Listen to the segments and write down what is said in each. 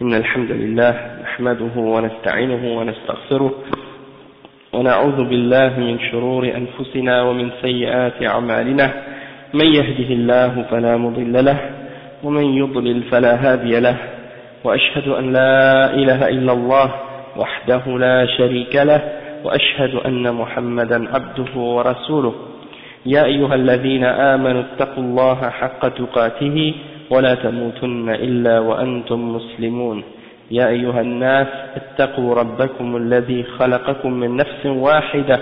إن الحمد لله نحمده ونستعينه ونستغفره ونعوذ بالله من شرور أنفسنا ومن سيئات أعمالنا من يهده الله فلا مضل له ومن يضلل فلا هادي له وأشهد أن لا إله إلا الله وحده لا شريك له وأشهد أن محمدا عبده ورسوله يا أيها الذين آمنوا اتقوا الله حق تقاته ولا تموتن إلا وأنتم مسلمون يا أيها الناس اتقوا ربكم الذي خلقكم من نفس واحدة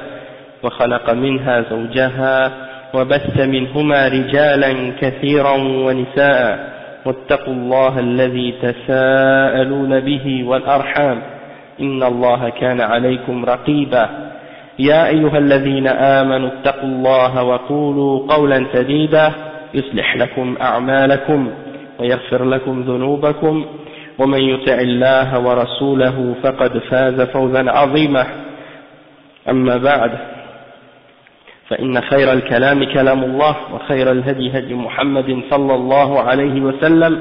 وخلق منها زوجها وبث منهما رجالا كثيرا ونساء واتقوا الله الذي تساءلون به والأرحام إن الله كان عليكم رقيبا يا أيها الذين آمنوا اتقوا الله وقولوا قولا سديدا يصلح لكم أعمالكم ويغفر لكم ذنوبكم ومن يطع الله ورسوله فقد فاز فوزا عظيما أما بعد فإن خير الكلام كلام الله وخير الهدي هدي محمد صلى الله عليه وسلم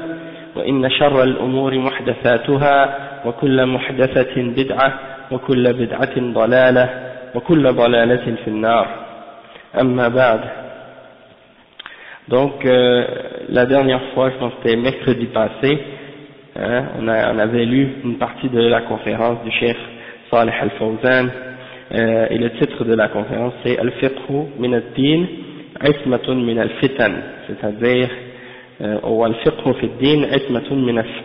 وإن شر الأمور محدثاتها وكل محدثة بدعة وكل بدعة ضلالة وكل ضلالة في النار أما بعد. Donc la dernière fois, je pense que c'était mercredi passé, on avait lu une partie de la conférence du Cheikh Salih Al-Fawzan et le titre de la conférence c'est Al-Fiqhu min ad-din ismatun min al-fitan, c'est-à-dire ou Al-Fiqhu fi ad-din ismatun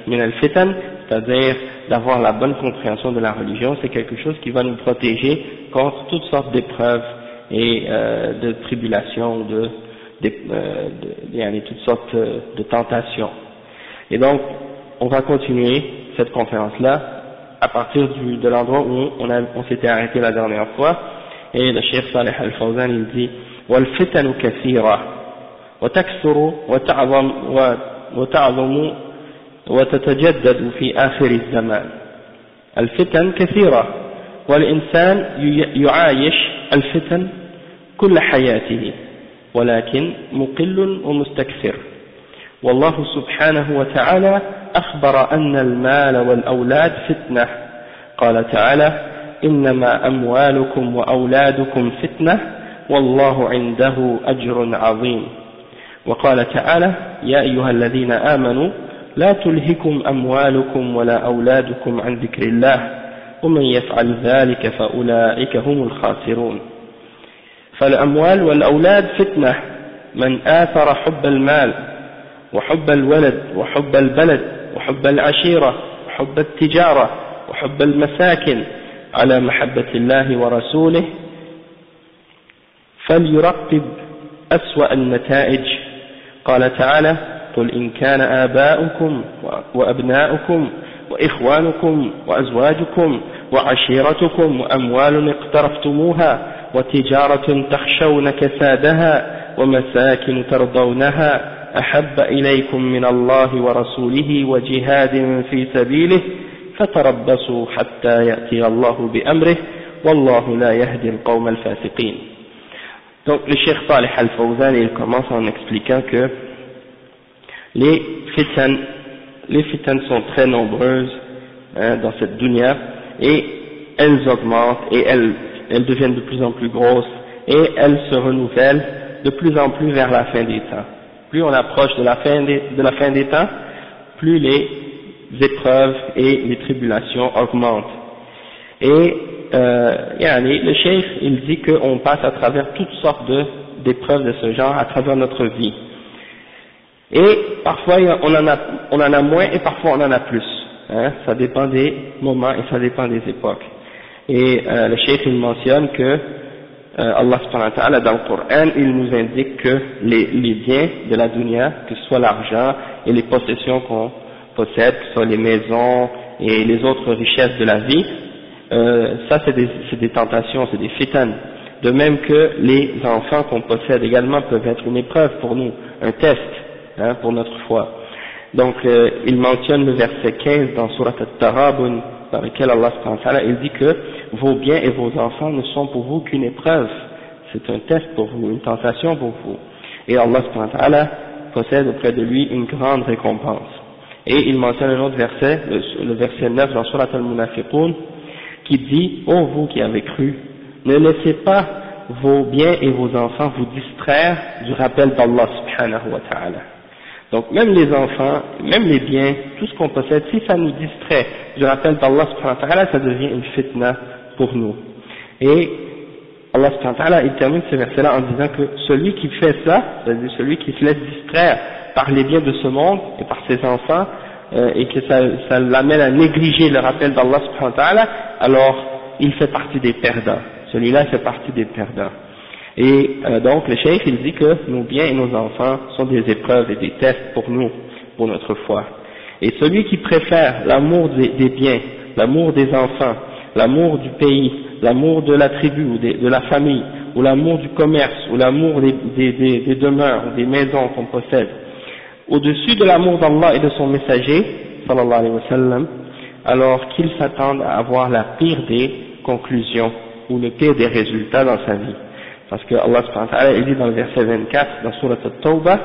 min al-fitan, c'est-à-dire d'avoir la bonne compréhension de la religion, c'est quelque chose qui va nous protéger contre toutes sortes d'épreuves et de tribulations, toutes sortes de tentations. Et donc, on va continuer cette conférence-là à partir de l'endroit où on s'était arrêté la dernière fois. Et le Cheikh Salih Al-Fawzan, il dit وَالْفِتَنُ كَثِيرًا وَتَكْثُرُ وَتَعْظُمُ وتتجدد في آخر الزمان. الفتن كثيرة والإنسان يعايش الفتن كل حياته ولكن مقل ومستكثر. والله سبحانه وتعالى أخبر أن المال والأولاد فتنة، قال تعالى إنما أموالكم وأولادكم فتنة والله عنده أجر عظيم. وقال تعالى يا أيها الذين آمنوا لا تلهكم أموالكم ولا أولادكم عن ذكر الله ومن يفعل ذلك فأولئك هم الخاسرون. فالأموال والأولاد فتنة، من آثر حب المال وحب الولد وحب البلد وحب العشيرة وحب التجارة وحب المساكن على محبة الله ورسوله فليرقب أسوأ النتائج. قال تعالى قل إن كان آباؤكم وأبناؤكم وإخوانكم وأزواجكم وعشيرتكم وأموال اقترفتموها وتجارة تخشون كسادها ومساكن ترضونها أحب إليكم من الله ورسوله وجهاد في سبيله فتربصوا حتى يأتي الله بأمره والله لا يهدي القوم الفاسقين. Donc le Cheikh Salih Al-Fawzan il commence en expliquant que les fitans sont très nombreuses dans cette dunya et elles augmentent et elles deviennent de plus en plus grosses et elles se renouvellent de plus en plus vers la fin des temps. Plus on approche de la fin des temps, plus les épreuves et les tribulations augmentent. Et le Cheikh il dit qu'on passe à travers toutes sortes d'épreuves de ce genre à travers notre vie. Et parfois on en a moins et parfois on en a plus. Ça dépend des moments et ça dépend des époques. Et le Cheikh il mentionne que Allah subhanahu wa ta'ala dans le Coran il nous indique que les biens de la dunya, que ce soit l'argent et les possessions qu'on possède, que ce soit les maisons et les autres richesses de la vie, ça c'est des tentations, c'est des fitans. De même que les enfants qu'on possède également peuvent être une épreuve pour nous, un test pour notre foi. Donc il mentionne le verset 15 dans Surat At-Taghabun dans lequel Allah subhanahu wa ta'ala il dit que vos biens et vos enfants ne sont pour vous qu'une épreuve, c'est un test pour vous, une tentation pour vous. Et Allah subhanahu wa ta'ala possède auprès de lui une grande récompense. Et il mentionne un autre verset, le verset 9 dans Surat al-Munafiqun, qui dit: ô vous qui avez cru, ne laissez pas vos biens et vos enfants vous distraire du rappel d'Allah subhanahu wa ta'ala. Donc même les enfants, même les biens, tout ce qu'on possède, si ça nous distrait du rappel d'Allah subhanahu wa ta'ala, ça devient une fitna pour nous. Et Allah subhanahu wa ta'ala, il termine ce verset-là en disant que celui qui fait ça, c'est-à-dire celui qui se laisse distraire par les biens de ce monde et par ses enfants, et que ça l'amène à négliger le rappel d'Allah subhanahu wa ta'ala, alors il fait partie des perdants. Celui-là fait partie des perdants. Et donc le cheikh il dit que nos biens et nos enfants sont des épreuves et des tests pour nous, pour notre foi. Et celui qui préfère l'amour des biens, l'amour des enfants, l'amour du pays, l'amour de la tribu ou de la famille, ou l'amour du commerce, ou l'amour des demeures ou des maisons qu'on possède, au-dessus de l'amour d'Allah et de son messager, sallallahu alayhi wa sallam, alors qu'il s'attende à avoir la pire des conclusions ou le pire des résultats dans sa vie. Parce que Allah subhanahu wa ta'ala, il dit dans le verset 24 dans Surat At-Tawbah: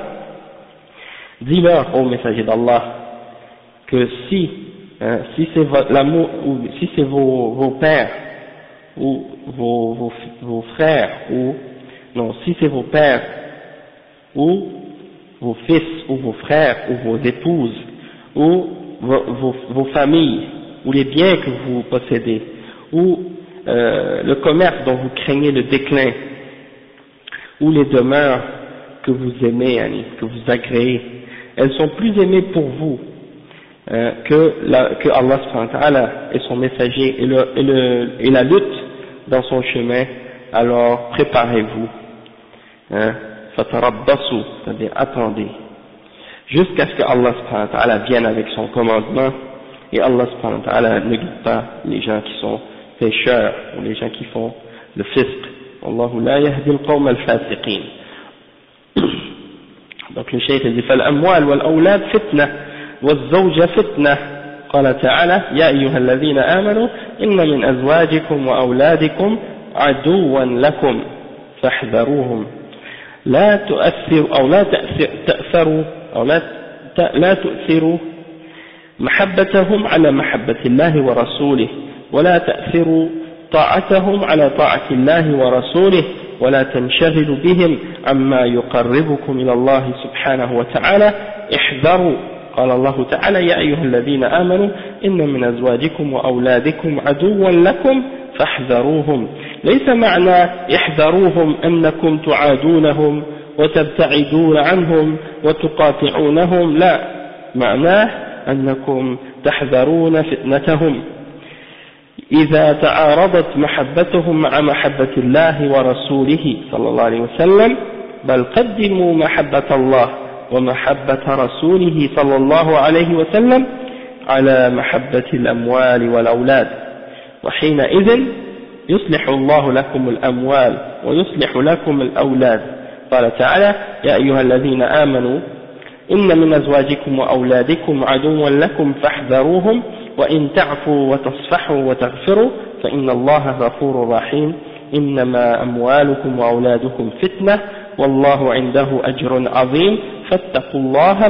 dis-leur, ô messager d'Allah, que si c'est l'amour, ou si c'est vos pères, ou vos frères, ou non, si c'est vos pères, ou vos fils, ou vos frères, ou vos épouses, ou vos familles, ou les biens que vous possédez, ou le commerce dont vous craignez le déclin, ou les demeures que vous aimez, que vous agréez, elles sont plus aimées pour vous que Allah subhanahu wa ta'ala et son messager et la lutte dans son chemin, alors préparez-vous, fatarabbasu, c'est-à-dire attendez, jusqu'à ce que Allah subhanahu wa ta'ala vienne avec son commandement, et Allah subhanahu wa ta'ala ne guide pas les gens qui sont pécheurs ou les gens qui font le fisq. Allahu la yahdi al-qawm al-fasiqin. Donc le cheikh dit: فالأموال والأولاد فتنة والزوجة فتنة. قال تعالى: يا أيها الذين آمنوا إن من أزواجكم وأولادكم عدوا لكم فاحذروهم لا تؤثروا أو لا تؤثروا محبتهم على محبة الله ورسوله، ولا تأثروا طاعتهم على طاعة الله ورسوله، ولا تنشغلوا بهم عما يقربكم إلى الله سبحانه وتعالى. احذروا. قال الله تعالى: يا أيها الذين آمنوا إن من أزواجكم وأولادكم عدوا لكم فاحذروهم. ليس معنى احذروهم أنكم تعادونهم وتبتعدون عنهم وتقاطعونهم، لا، معناه أنكم تحذرون فتنتهم إذا تعارضت محبتهم مع محبة الله ورسوله صلى الله عليه وسلم، بل قدموا محبة الله ومحبة رسوله صلى الله عليه وسلم على محبة الأموال والأولاد، وحينئذ يصلح الله لكم الأموال ويصلح لكم الأولاد. قال تعالى: يا أيها الذين آمنوا إن من أزواجكم وأولادكم عدوا لكم فاحذروهم وإن تعفوا وتصفحوا وتغفروا فإن الله غفور رحيم. إنما أموالكم وأولادكم فتنة والله عنده أجر عظيم فاتقوا الله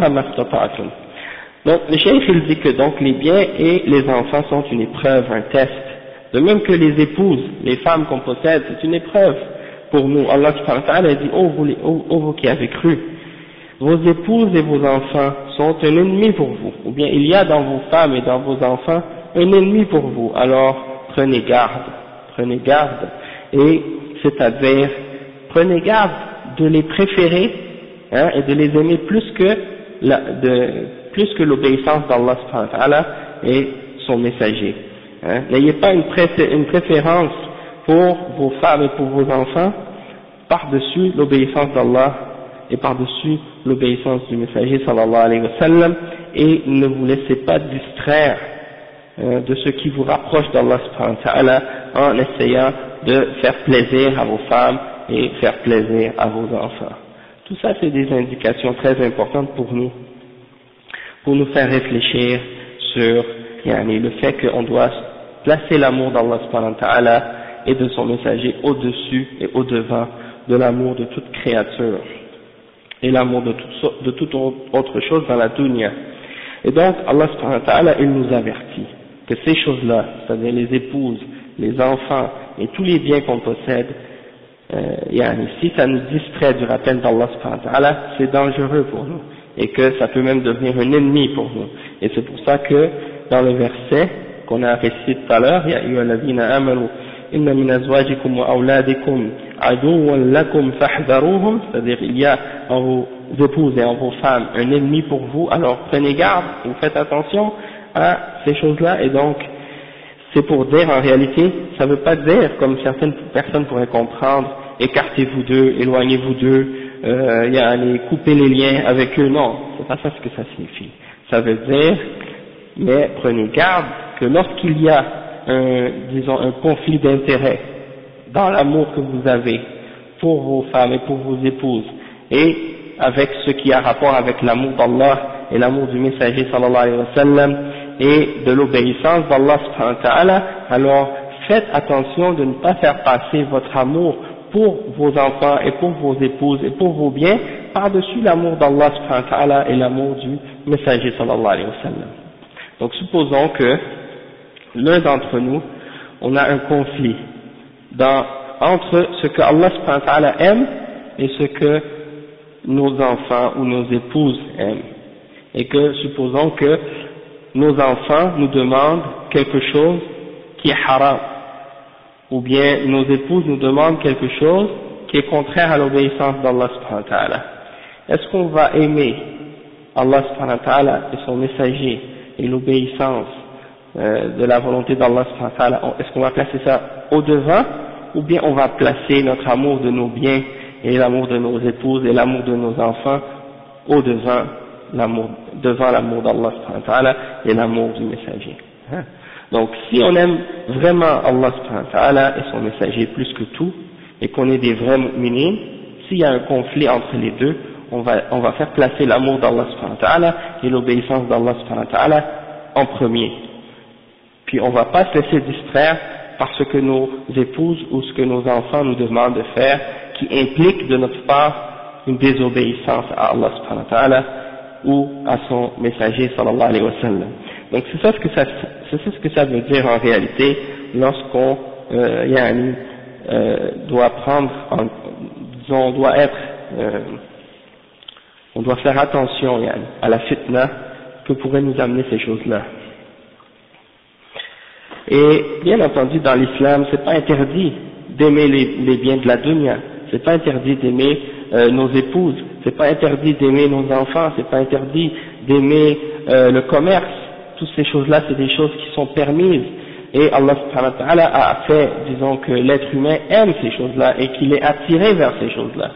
ما استطعتم. Donc le cheikh il dit que donc les biens et les enfants sont une épreuve, un test. De même que les épouses, les femmes qu'on possède, c'est une épreuve pour nous. Allah subhanahu wa ta'ala dit: ô vous qui avez cru, vos épouses et vos enfants sont un ennemi pour vous, ou bien il y a dans vos femmes et dans vos enfants un ennemi pour vous, alors prenez garde, et c'est-à-dire prenez garde de les préférer, et de les aimer plus que l'obéissance d'Allah subhanahu wa ta'ala et son messager. N'ayez pas une préférence pour vos femmes et pour vos enfants par-dessus l'obéissance d'Allah et par-dessus l'obéissance du messager sallallahu alayhi wa sallam, et ne vous laissez pas distraire de ce qui vous rapproche d'Allah subhanahu wa ta'ala en essayant de faire plaisir à vos femmes et faire plaisir à vos enfants. Tout ça, c'est des indications très importantes pour nous faire réfléchir sur le fait qu'on doit placer l'amour d'Allah subhanahu wa ta'ala et de son messager au-dessus et au-devant de l'amour de toute créature. et l'amour de toute autre chose dans la dunya. Et donc Allah subhanahu wa ta'ala, il nous avertit que ces choses-là, c'est-à-dire les épouses, les enfants et tous les biens qu'on possède, si ça nous distrait du rappel d'Allah subhanahu wa ta'ala, c'est dangereux pour nous, et que ça peut même devenir un ennemi pour nous. Et c'est pour ça que dans le verset qu'on a récité tout à l'heure, Ya ayyuhalladhina amanu inna min azwajikum wa awladikum aduwwan lakum fahdharuhum, c'est-à-dire il y a en vos épouses et en vos femmes un ennemi pour vous, alors prenez garde, vous faites attention à ces choses-là. Et donc c'est pour dire, en réalité, ça ne veut pas dire, comme certaines personnes pourraient comprendre, écartez-vous d'eux, éloignez-vous d'eux, coupez les liens avec eux. Non, c'est pas ça ce que ça signifie. Ça veut dire, mais prenez garde que lorsqu'il y a un conflit d'intérêts dans l'amour que vous avez pour vos femmes et pour vos épouses, et avec ce qui a rapport avec l'amour d'Allah et l'amour du messager sallallahu alayhi wa sallam, et de l'obéissance d'Allah subhanahu wa ta'ala, alors faites attention de ne pas faire passer votre amour pour vos enfants et pour vos épouses et pour vos biens par-dessus l'amour d'Allah subhanahu wa ta'ala et l'amour du messager sallallahu alayhi wa sallam. Donc supposons que l'un d'entre nous, on a un conflit entre ce que Allah subhanahu wa ta'ala aime et ce que nos enfants ou nos épouses aiment. Et que supposons que nos enfants nous demandent quelque chose qui est haram, ou bien nos épouses nous demandent quelque chose qui est contraire à l'obéissance d'Allah subhanahu wa ta'ala. Est-ce qu'on va aimer Allah subhanahu wa ta'ala et son messager et l'obéissance de la volonté d'Allah subhanahu wa ta'ala, est-ce qu'on va placer ça au devant, ou bien on va placer notre amour de nos biens et l'amour de nos épouses et l'amour de nos enfants au devant l'amour d'Allah subhanahu wa ta'ala et l'amour du messager. Donc si on aime vraiment Allah subhanahu wa ta'ala et son messager plus que tout, et qu'on est des vrais mu'minines, s'il y a un conflit entre les deux, on va faire placer l'amour d'Allah subhanahu wa ta'ala et l'obéissance d'Allah subhanahu wa ta'ala en premier. Puis on ne va pas se laisser distraire par ce que nos épouses ou ce que nos enfants nous demandent de faire, qui implique de notre part une désobéissance à Allah subhanahu wa ta'ala ou à son messager sallallahu alayhi wa sallam. Donc c'est ça ce que ça veut dire en réalité lorsqu'on doit prendre, on doit faire attention à la fitna que pourraient nous amener ces choses-là. Et bien entendu dans l'islam, c'est pas interdit d'aimer les biens de la dunya, c'est pas interdit d'aimer nos épouses, c'est pas interdit d'aimer nos enfants, c'est pas interdit d'aimer le commerce. Toutes ces choses-là, c'est des choses qui sont permises. Et Allah subhanahu wa ta'ala a fait, disons que l'être humain aime ces choses-là et qu'il est attiré vers ces choses-là.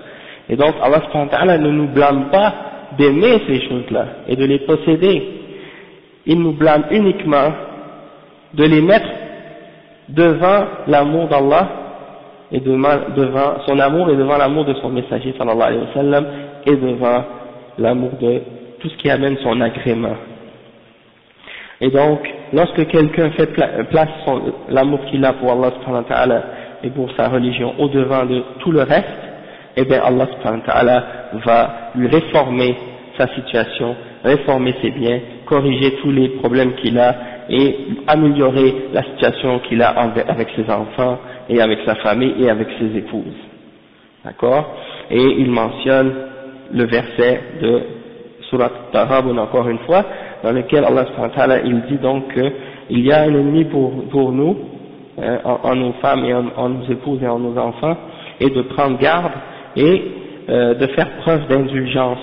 Et donc Allah subhanahu wa ta'ala ne nous blâme pas d'aimer ces choses-là et de les posséder. Il nous blâme uniquement de les mettre devant l'amour d'Allah et devant son amour et devant l'amour de son messager sallallahu alayhi wa sallam et devant l'amour de tout ce qui amène son agrément. Et donc, lorsque quelqu'un place l'amour qu'il a pour Allah subhanahu wa ta'ala et pour sa religion au devant de tout le reste, eh bien Allah subhanahu wa ta'ala va lui réformer sa situation, réformer ses biens, corriger tous les problèmes qu'il a et améliorer la situation qu'il a avec ses enfants et avec sa famille et avec ses épouses. D'accord? Et il mentionne le verset de Surat Taghabun encore une fois, dans lequel Allah subhanahu wa ta'ala il dit donc qu'il y a un ennemi pour nous, en nos femmes et en nos épouses et en nos enfants, et de prendre garde et de faire preuve d'indulgence,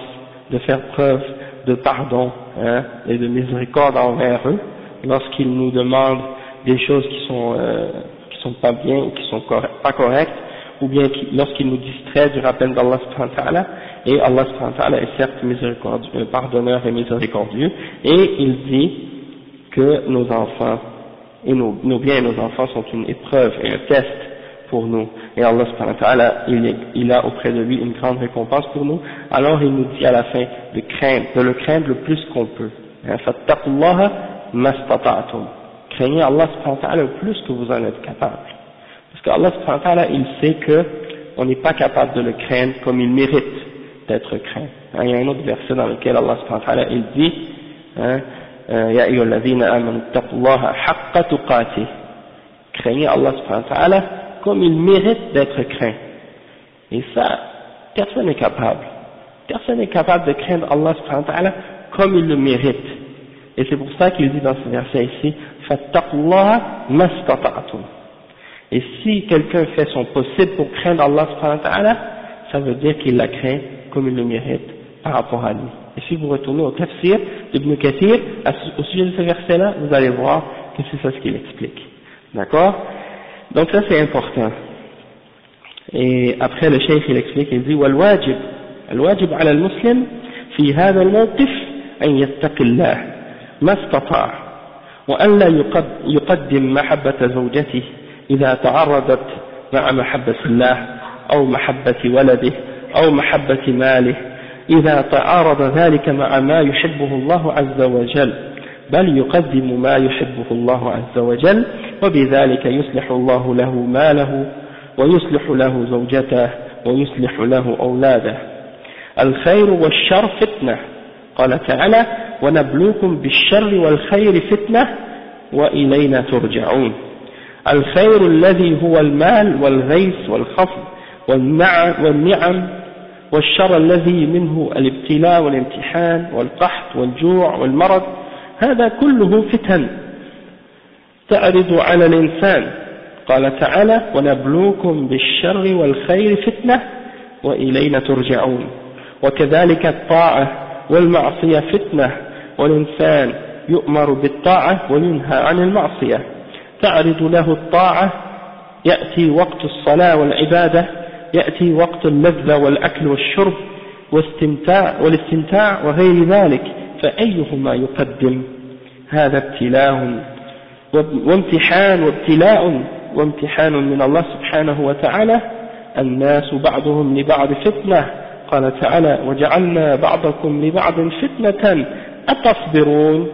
de faire preuve de pardon et de miséricorde envers eux lorsqu'ils nous demandent des choses qui sont pas bien ou qui sont pas correctes, ou bien lorsqu'ils nous distraient du rappel d'Allah subhanahu wa ta'ala. Et Allah subhanahu wa ta'ala est certes miséricordieux, pardonneur et miséricordieux, et il dit que nos enfants et nos biens et nos enfants sont une épreuve et un test pour nous, et Allah subhanahu wa ta'ala il a auprès de lui une grande récompense pour nous. Alors il nous dit à la fin de le craindre le plus qu'on peut. Fattaqullaha mastata'tum, craignez Allah subhanahu wa ta'ala le plus que vous en êtes capable, parce que Allah subhanahu wa ta'ala il sait que on n'est pas capable de le craindre comme il mérite, d'être craint. Il y a un autre verset dans lequel Allah subhanahu wa ta'ala il dit Ya ayyuhalladhina amanu taqullaha haqqa tuqatih. Craignez Allah subhanahu wa ta'ala comme il mérite d'être craint. Et ça, personne n'est capable. Personne n'est capable de craindre Allah subhanahu wa ta'ala comme il le mérite. Et c'est pour ça qu'il dit dans ce verset ici fattaqullaha mastata'tum. Et si quelqu'un fait son possible pour craindre Allah subhanahu wa ta'ala, ça veut dire qu'il la craint comme il le mérite par rapport à lui. Et si vous retournez au tafsir d'Ibn Kathir, au sujet de ce verset-là, vous allez voir que c'est ça ce qu'il explique. D'accord? Donc ça c'est important. Et après le cheikh il explique, il dit والواجب الواجب على المسلم في هذا الموقف أن يتقي الله ما استطاع وأن لا يقدم محبة زوجته إذا تعرضت مع محبة الله أو محبة ولده أو محبة ماله إذا تعارض ذلك مع ما يحبه الله عز وجل بل يقدم ما يحبه الله عز وجل وبذلك يصلح الله له ماله ويصلح له زوجته ويصلح له أولاده. الخير والشر فتنة قال تعالى ونبلوكم بالشر والخير فتنة وإلينا ترجعون. الخير الذي هو المال والغيث والخفض والنعم والشر الذي منه الابتلاء والامتحان والقحط والجوع والمرض هذا كله فتن تعرض على الإنسان. قال تعالى ونبلوكم بالشر والخير فتنة وإلينا ترجعون. وكذلك الطاعة والمعصية فتنة والإنسان يؤمر بالطاعة وينهى عن المعصية تعرض له الطاعة يأتي وقت الصلاة والعبادة يأتي وقت اللذة والأكل والشرب والاستمتاع وغير ذلك فأيهما يقدم. هذا ابتلاء وامتحان من الله سبحانه وتعالى الناس بعضهم لبعض فتنة قال تعالى وجعلنا بعضكم لبعض فتنة أتصبرون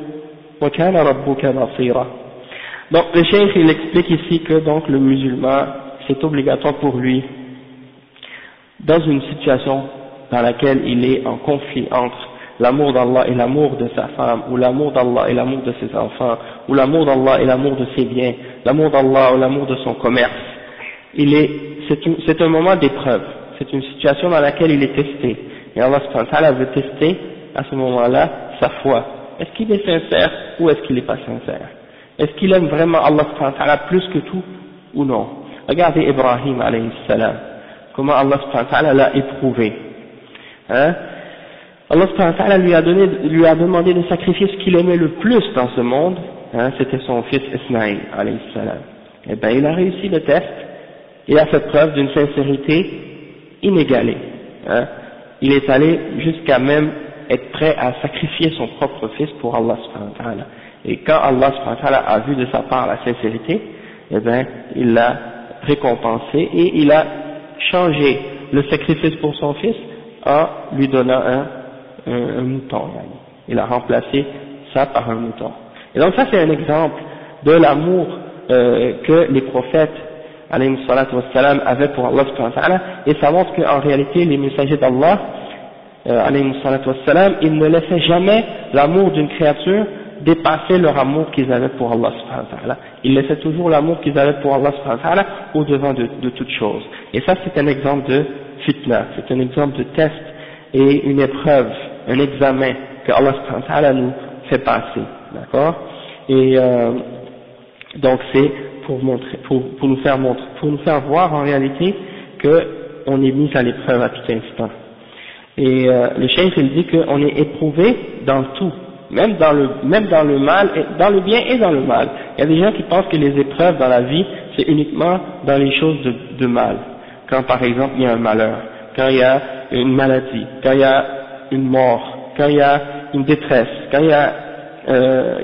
وكان ربك بصيرا. Donc le cheikh il explique ici que donc le musulman c'est obligatoire pour lui dans une situation dans laquelle il est en conflit entre l'amour d'Allah et l'amour de sa femme, ou l'amour d'Allah et l'amour de ses enfants, ou l'amour d'Allah et l'amour de ses biens, l'amour d'Allah ou l'amour de son commerce. C'est un moment d'épreuve, c'est une situation dans laquelle il est testé. Et Allah subhanahu wa ta'ala veut tester à ce moment-là sa foi. Est-ce qu'il est sincère ou est-ce qu'il n'est pas sincère? Est-ce qu'il aime vraiment Allah subhanahu wa ta'ala plus que tout ou non? Regardez Ibrahim alayhi salam, comment Allah subhanahu wa ta'ala l'a éprouvé. Hein? Allah subhanahu wa ta'ala lui a demandé de sacrifier ce qu'il aimait le plus dans ce monde, hein, c'était son fils Ismaïl alayhi salam. Et bien il a réussi le test, il a fait preuve d'une sincérité inégalée. Hein. Il est allé jusqu'à même être prêt à sacrifier son propre fils pour Allah subhanahu wa ta'ala. Et quand Allah subhanahu wa ta'ala a vu de sa part la sincérité, eh bien il l'a récompensé et il a changé le sacrifice pour son fils en lui donnant un mouton. Il a remplacé ça par un mouton. Et donc ça c'est un exemple de l'amour que les prophètes alayhi salatu wassalam avaient pour Allah subhanahu wa ta'ala, et ça montre qu'en réalité les messagers d'Allah alayhi salatu wassalam, ils ne laissaient jamais l'amour d'une créature dépasser leur amour qu'ils avaient pour Allah subhanahu wa ta'ala. Ils laissaient toujours l'amour qu'ils avaient pour Allah subhanahu wa ta'ala au devant de toute chose. Et ça c'est un exemple de fitna, c'est un exemple de test et une épreuve, un examen que Allah subhanahu wa ta'ala nous fait passer, d'accord? Et donc c'est pour nous faire voir en réalité que on est mis à l'épreuve à tout instant. Et le cheikh il dit qu'on est éprouvé dans tout, même dans le mal, dans le bien et dans le mal. Il y a des gens qui pensent que les épreuves dans la vie c'est uniquement dans les choses de mal. Quand par exemple il y a un malheur, quand il y a une maladie, quand il y a une mort, quand il y a une détresse, quand il y a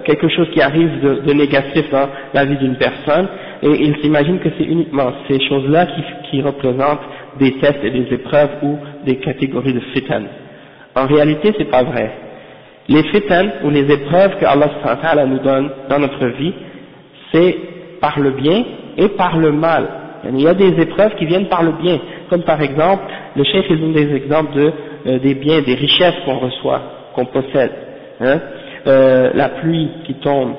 quelque chose qui arrive de négatif dans la vie d'une personne, et il s'imagine que c'est uniquement ces choses-là qui représentent des tests et des épreuves ou des catégories de fitan. En réalité, c'est pas vrai. Les fitan ou les épreuves que Allah subhanahu wa ta'ala nous donne dans notre vie, c'est par le bien et par le mal. Il y a des épreuves qui viennent par le bien, comme par exemple, le chef il donne des exemples des biens, des richesses qu'on reçoit, qu'on possède, hein, la pluie qui tombe,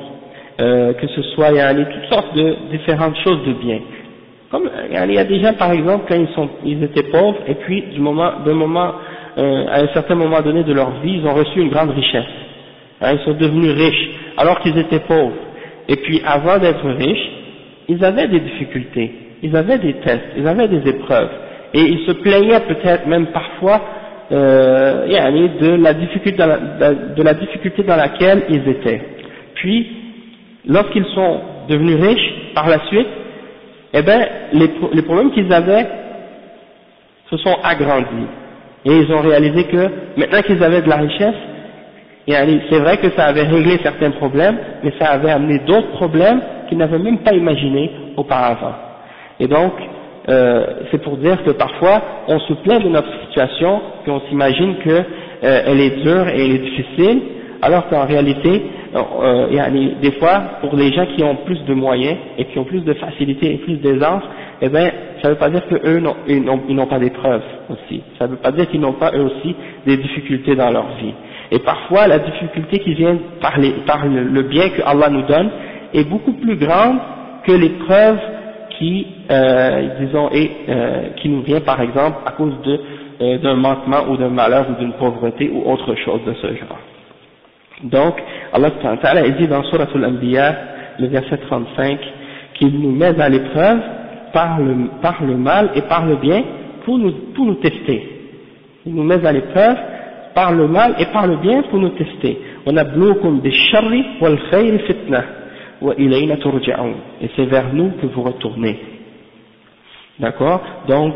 que ce soit toutes sortes de différentes choses de biens. Comme il y a des gens par exemple quand ils étaient pauvres et puis à un certain moment donné de leur vie ils ont reçu une grande richesse, hein, ils sont devenus riches alors qu'ils étaient pauvres, et puis avant d'être riches ils avaient des difficultés, ils avaient des tests, ils avaient des épreuves, et ils se plaignaient peut-être même parfois de la difficulté dans laquelle ils étaient. Puis lorsqu'ils sont devenus riches par la suite, eh ben les problèmes qu'ils avaient se sont agrandis, et ils ont réalisé que maintenant qu'ils avaient de la richesse, c'est vrai que ça avait réglé certains problèmes, mais ça avait amené d'autres problèmes qu'ils n'avaient même pas imaginés auparavant. Et donc c'est pour dire que parfois on se plaint de notre situation, puis on s'imagine que elle est dure et elle est difficile, alors qu'en réalité des fois pour les gens qui ont plus de moyens et qui ont plus de facilité et plus d'aisance, eh ben ça ne veut pas dire qu'eux ils n'ont pas d'épreuves aussi, ça ne veut pas dire qu'ils n'ont pas eux aussi des difficultés dans leur vie. Et parfois la difficulté qui vient par le bien que Allah nous donne est beaucoup plus grande que l'épreuve qui qui nous vient par exemple à cause d'un manquement ou d'un malheur ou d'une pauvreté ou autre chose de ce genre. Donc Allah dit dans Surah Al-Anbiya, le verset 35, qu'il nous met à l'épreuve par le mal et par le bien pour nous tester. Il nous met à l'épreuve par le mal et par le bien pour nous tester. وَنَبْلُوكُمْ بِالشَّرِّ وَالْخَيْرِ فِتْنَةً وَإِلَيْنَا تُرْجَعُونَ. Et c'est vers nous que vous retournez. D'accord? Donc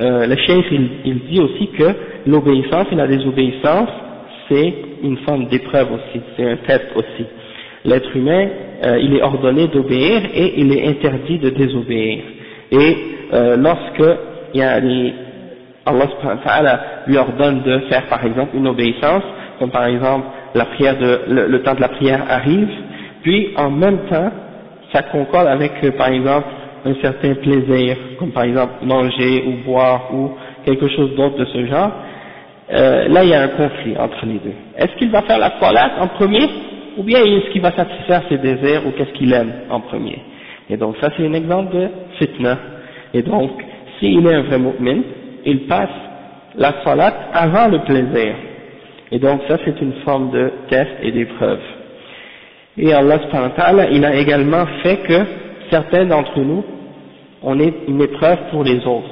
le cheikh il dit aussi que l'obéissance et la désobéissance c'est une forme d'épreuve aussi, c'est un test aussi. L'être humain il est ordonné d'obéir et il est interdit de désobéir. Et lorsque Allah subhanahu wa ta'ala lui ordonne de faire par exemple une obéissance, comme par exemple la prière le temps de la prière arrive, puis en même temps ça concorde avec par exemple un certain plaisir, comme par exemple manger ou boire ou quelque chose d'autre de ce genre, là il y a un conflit entre les deux. Est-ce qu'il va faire la salat en premier, ou bien est-ce qu'il va satisfaire ses désirs, ou qu'est-ce qu'il aime en premier? Et donc ça c'est un exemple de fitna. Et donc s'il est un vrai mu'min, il passe la salat avant le plaisir. Et donc ça c'est une forme de test et d'épreuve. Et Allah subhanahu wa ta'ala, il a également fait que certains d'entre nous, on est une épreuve pour les autres.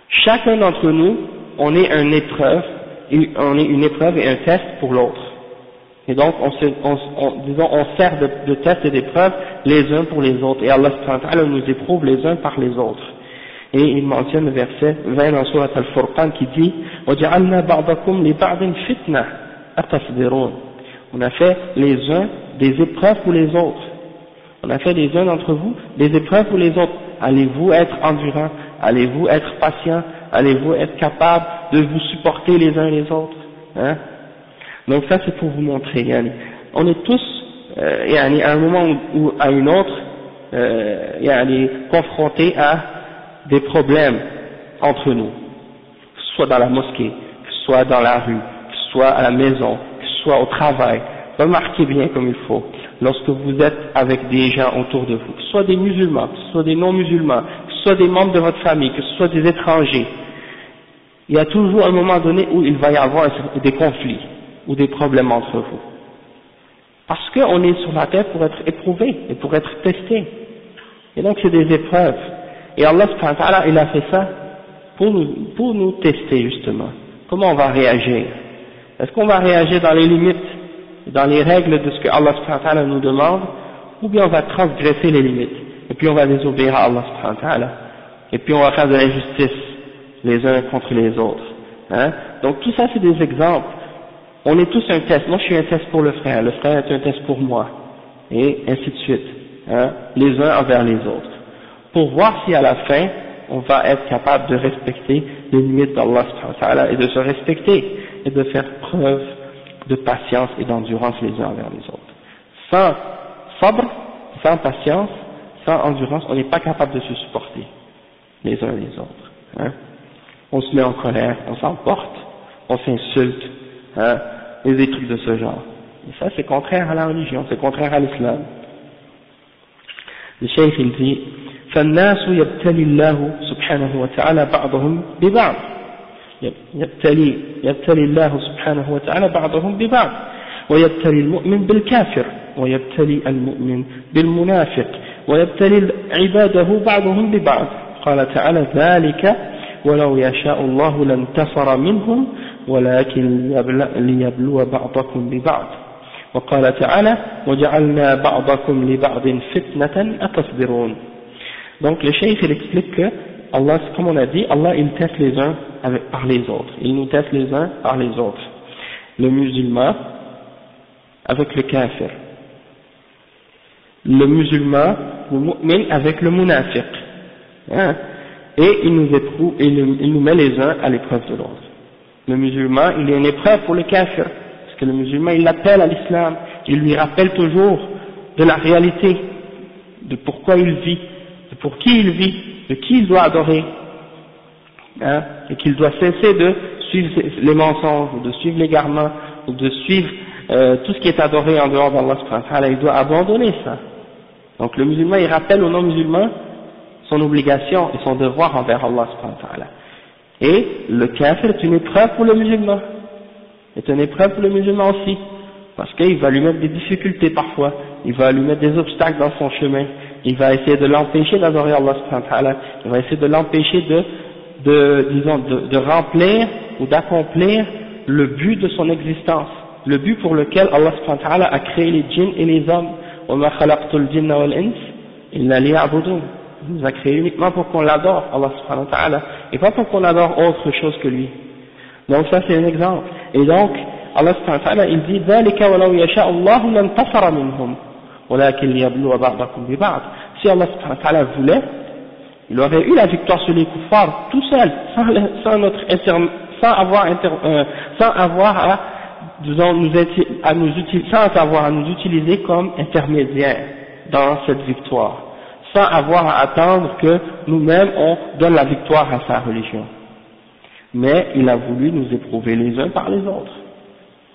Chacun d'entre nous, on est une épreuve et un test pour l'autre. Et donc on sert de test et d'épreuve les uns pour les autres. Et Allah subhanahu wa ta'ala nous éprouve les uns par les autres. Et il mentionne le verset 20 dans Surat Al-Furqan qui dit وَجَعَلْنَا بَعْضَكُمْ لِبَعْضٍ فِتْنَةً أَتَصْبِرُونَ. On a fait les uns des épreuves pour les autres. On a fait les uns d'entre vous des épreuves pour les autres. Allez-vous être endurant? Allez-vous être patient? Allez-vous être capable de vous supporter les uns les autres? Hein? Donc ça c'est pour vous montrer. On est tous à un moment ou à une autre confrontés à des problèmes entre nous, que ce soit dans la mosquée, que ce soit dans la rue, que ce soit à la maison, que ce soit au travail. Remarquez bien comme il faut, lorsque vous êtes avec des gens autour de vous, que ce soit des musulmans, que ce soit des non-musulmans, que ce soit des membres de votre famille, que ce soit des étrangers, il y a toujours un moment donné où il va y avoir des conflits ou des problèmes entre vous. Parce qu'on est sur la terre pour être éprouvé et pour être testé. Et donc c'est des épreuves. Et Allah subhanahu wa ta'ala, il a fait ça pour nous tester justement. Comment on va réagir? Est-ce qu'on va réagir dans les limites, dans les règles de ce que Allah subhanahu wa ta'ala nous demande, ou bien on va transgresser les limites, et puis on va désobéir à Allah subhanahu wa ta'ala, et puis on va faire de l'injustice les uns contre les autres. Hein? Donc tout ça c'est des exemples. On est tous un test. Moi je suis un test pour le frère est un test pour moi, et ainsi de suite. Hein? Les uns envers les autres. Pour voir si à la fin, on va être capable de respecter les limites d'Allah subhanahu wa ta'ala et de se respecter et de faire preuve de patience et d'endurance les uns envers les autres. Sans sabr, sans patience, sans endurance, on n'est pas capable de se supporter les uns les autres. Hein? On se met en colère, on s'emporte, on s'insulte, hein, et des trucs de ce genre. Et ça c'est contraire à la religion, c'est contraire à l'islam. Le cheikh il dit فالناس يبتلي الله سبحانه وتعالى بعضهم ببعض يبتلي الله سبحانه وتعالى بعضهم ببعض ويبتلي المؤمن بالكافر ويبتلي المؤمن بالمنافق ويبتلي عباده بعضهم ببعض قال تعالى ذلك ولو يشاء الله لانتصر منهم ولكن ليبلو بعضكم ببعض وقال تعالى وجعلنا بعضكم لبعض فتنة أتصبرون. Donc le cheikh il explique que Allah, comme on a dit, Allah il teste les uns par les autres, il nous teste les uns par les autres, le musulman avec le kafir, le musulman, le mu'min avec le munafiq, hein? Et il nous éprouve, il nous met les uns à l'épreuve de l'autre. Le musulman il est une épreuve pour le kafir, parce que le musulman il l'appelle à l'islam, il lui rappelle toujours de la réalité, de pourquoi il vit, de pour qui il vit, de qui il doit adorer, hein, et qu'il doit cesser de suivre les mensonges, ou de suivre l'égarement, ou de suivre tout ce qui est adoré en dehors d'Allah subhanahu wa ta'ala, il doit abandonner ça. Donc le musulman il rappelle aux non-musulmans son obligation et son devoir envers Allah subhanahu wa ta'ala. Et le kafir est une épreuve pour le musulman, est une épreuve pour le musulman aussi, parce qu'il va lui mettre des difficultés parfois, il va lui mettre des obstacles dans son chemin, il va essayer de l'empêcher d'adorer Allah subhanahu wa ta'ala, il va essayer de l'empêcher de remplir ou d'accomplir le but de son existence, le but pour lequel Allah subhanahu wa ta'ala a créé les djinns et les hommes. وَمَا خَلَقْتُ الْجِنَّ وَالْإِنسِ إِلَّا لِيَعْبُدُونَ. Il nous a créé uniquement pour qu'on l'adore, Allah subhanahu wa ta'ala, et pas pour qu'on adore autre chose que lui. Donc ça c'est un exemple. Et donc, Allah subhanahu wa ta'ala, il dit ذَلِكَ وَلَوْ يَشَاءُ اللَّهُ لَانْتَصَرَ مِنْهُمْ وَلَكِنْ لِيَبْلُوَ بَعْضَكُمْ بِبَعْضٍ. Si Allah subhanahu wa ta'ala voulait, il aurait eu la victoire sur les kuffars tout seul, sans avoir à nous utiliser comme intermédiaire dans cette victoire, sans avoir à attendre que nous-mêmes on donne la victoire à sa religion. Mais il a voulu nous éprouver les uns par les autres.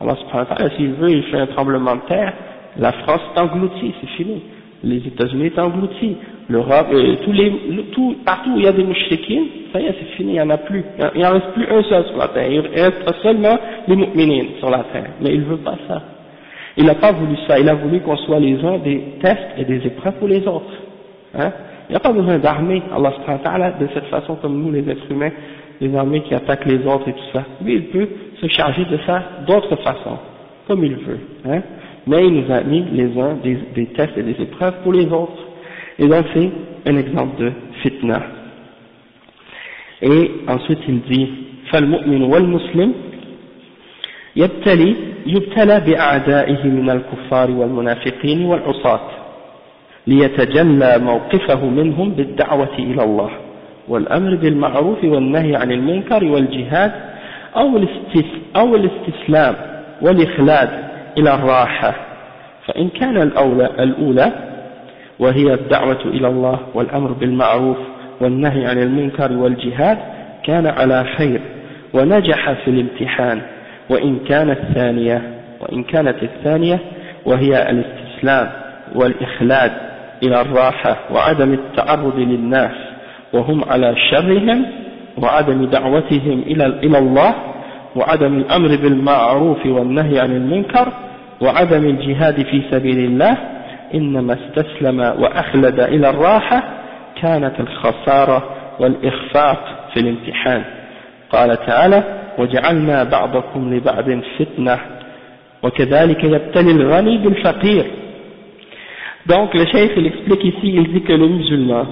Allah subhanahu wa ta'ala, s'il veut, il fait un tremblement de terre, la France est engloutie, c'est fini. Les États-Unis sont engloutis, l'Europe, partout où il y a des mouchriquines, ça y est, c'est fini, il n'y en a plus. Il n'y en reste plus un seul sur la terre, il reste seulement les mu'minines sur la terre. Mais il ne veut pas ça. Il n'a pas voulu ça, il a voulu qu'on soit les uns des tests et des épreuves pour les autres. Hein? Il n'y a pas besoin d'armée, Allah subhanahu wa ta'ala, de cette façon comme nous les êtres humains, les armées qui attaquent les autres et tout ça. Lui, il peut se charger de ça d'autres façons, comme il veut. Hein? Mais il nous a mis les uns des tests et des épreuves pour les autres. Et donc c'est un exemple de fitna. Et ensuite il dit فالمؤمن والمسلم يبتلى بأعدائه من الكفار والمنافقين والعصاة ليتجلى موقفه منهم بالدعوة إلى الله والأمر بالمعروف والنهي عن المنكر والجهاد أو الاستسلام والإخلاد إلى الراحة. فإن كان الأولى وهي الدعوة إلى الله والأمر بالمعروف والنهي عن المنكر والجهاد كان على خير ونجح في الامتحان. وإن كانت الثانية وهي الاستسلام والإخلاد إلى الراحة وعدم التعرض للناس وهم على شرهم وعدم دعوتهم إلى الله وعدم الأمر بالمعروف والنهي عن المنكر وعدم الجهاد في سبيل الله إنما استسلم وأخلد إلى الراحة كانت الخسارة والإخفاق في الامتحان. قال تعالى وجعلنا بعضكم لبعض فتنة وكذلك يبتلي الغني بالفقير. Donc le cheikh il explique ici, il dit que le musulman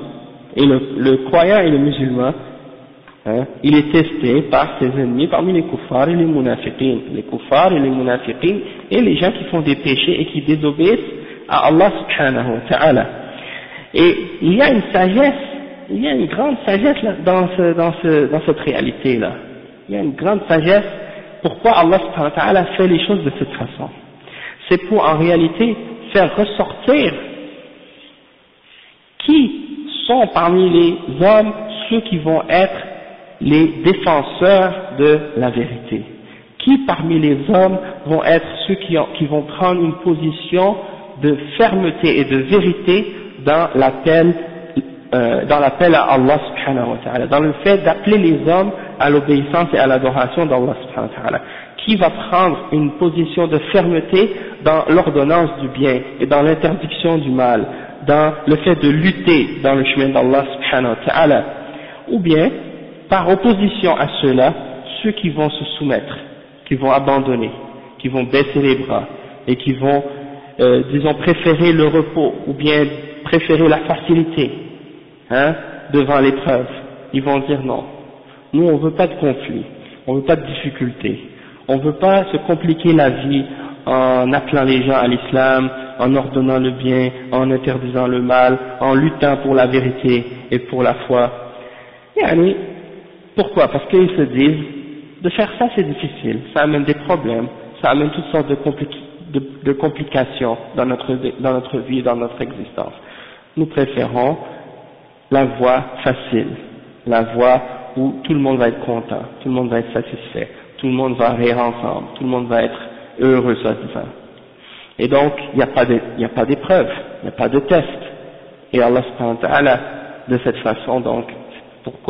et le croyant et le musulman, hein, il est testé par ses ennemis parmi les kuffars et les munafiqin, les kuffars et les munafiqin et les gens qui font des péchés et qui désobéissent à Allah subhanahu wa ta'ala. Et il y a une sagesse, il y a une grande sagesse là, dans cette réalité là. Il y a une grande sagesse pourquoi Allah subhanahu wa ta'ala fait les choses de cette façon. C'est pour en réalité faire ressortir qui sont parmi les hommes ceux qui vont être les défenseurs de la vérité, qui parmi les hommes vont être ceux qui vont prendre une position de fermeté et de vérité dans l'appel à Allah subhanahu wa ta'ala, dans le fait d'appeler les hommes à l'obéissance et à l'adoration d'Allah subhanahu wa ta'ala, qui va prendre une position de fermeté dans l'ordonnance du bien et dans l'interdiction du mal, dans le fait de lutter dans le chemin d'Allah subhanahu wa ta'ala, ou bien, par opposition à ceux-là, ceux qui vont se soumettre, qui vont abandonner, qui vont baisser les bras, et qui vont, disons, préférer le repos, ou bien préférer la facilité, devant l'épreuve. Ils vont dire non, nous on veut pas de conflit, on veut pas de difficulté, on veut pas se compliquer la vie en appelant les gens à l'islam, en ordonnant le bien, en interdisant le mal, en luttant pour la vérité et pour la foi. Et pourquoi? Parce qu'ils se disent, de faire ça c'est difficile, ça amène des problèmes, ça amène toutes sortes de complications dans notre vie, dans notre existence. Nous préférons la voie facile, la voie où tout le monde va être content, tout le monde va être satisfait, tout le monde va rire ensemble, tout le monde va être heureux soi-disant. Et donc, il n'y a pas d'épreuve, il n'y a pas de test. Et Allah subhanahu wa ta'ala, de cette façon, donc,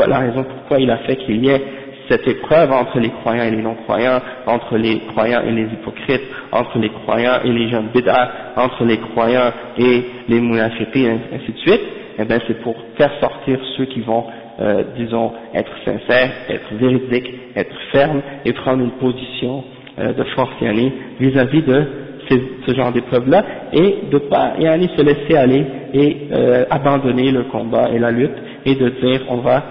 la raison pourquoi il a fait qu'il y ait cette épreuve entre les croyants et les non-croyants, entre les croyants et les hypocrites, entre les croyants et les gens de bid'a, entre les croyants et les munafiqin, ainsi de suite, eh bien c'est pour faire sortir ceux qui vont, disons, être sincères, être véridiques, être fermes et prendre une position de force vis-à-vis de ce genre d'épreuve-là, et de pas se laisser aller et abandonner le combat et la lutte, et de dire on va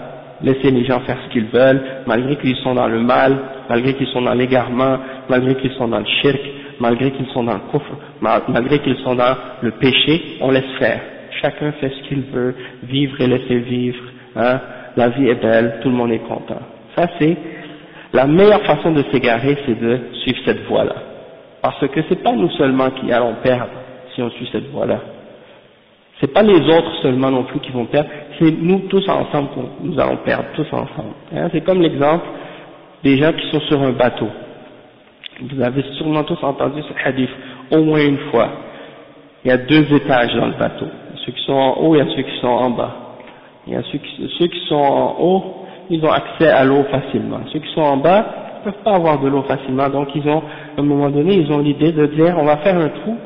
laisser les gens faire ce qu'ils veulent, malgré qu'ils sont dans le mal, malgré qu'ils sont dans l'égarement, malgré qu'ils sont dans le shirk, malgré qu'ils sont dans le kufr, malgré qu'ils sont dans le péché, on laisse faire. Chacun fait ce qu'il veut, vivre et laisser vivre, la vie est belle, tout le monde est content. Ça c'est la meilleure façon de s'égarer, c'est de suivre cette voie-là. Parce que c'est pas nous seulement qui allons perdre si on suit cette voie-là. C'est pas les autres seulement non plus qui vont perdre, c'est nous tous ensemble que nous allons perdre, tous ensemble. C'est comme l'exemple des gens qui sont sur un bateau. Vous avez sûrement tous entendu ce hadith au moins une fois. Il y a deux étages dans le bateau. Ceux qui sont en haut, il y a ceux qui sont en bas. Il y a ceux qui sont en haut, ils ont accès à l'eau facilement. Ceux qui sont en bas ne peuvent pas avoir de l'eau facilement, donc ils ont, à un moment donné, ils ont l'idée de dire on va faire un trou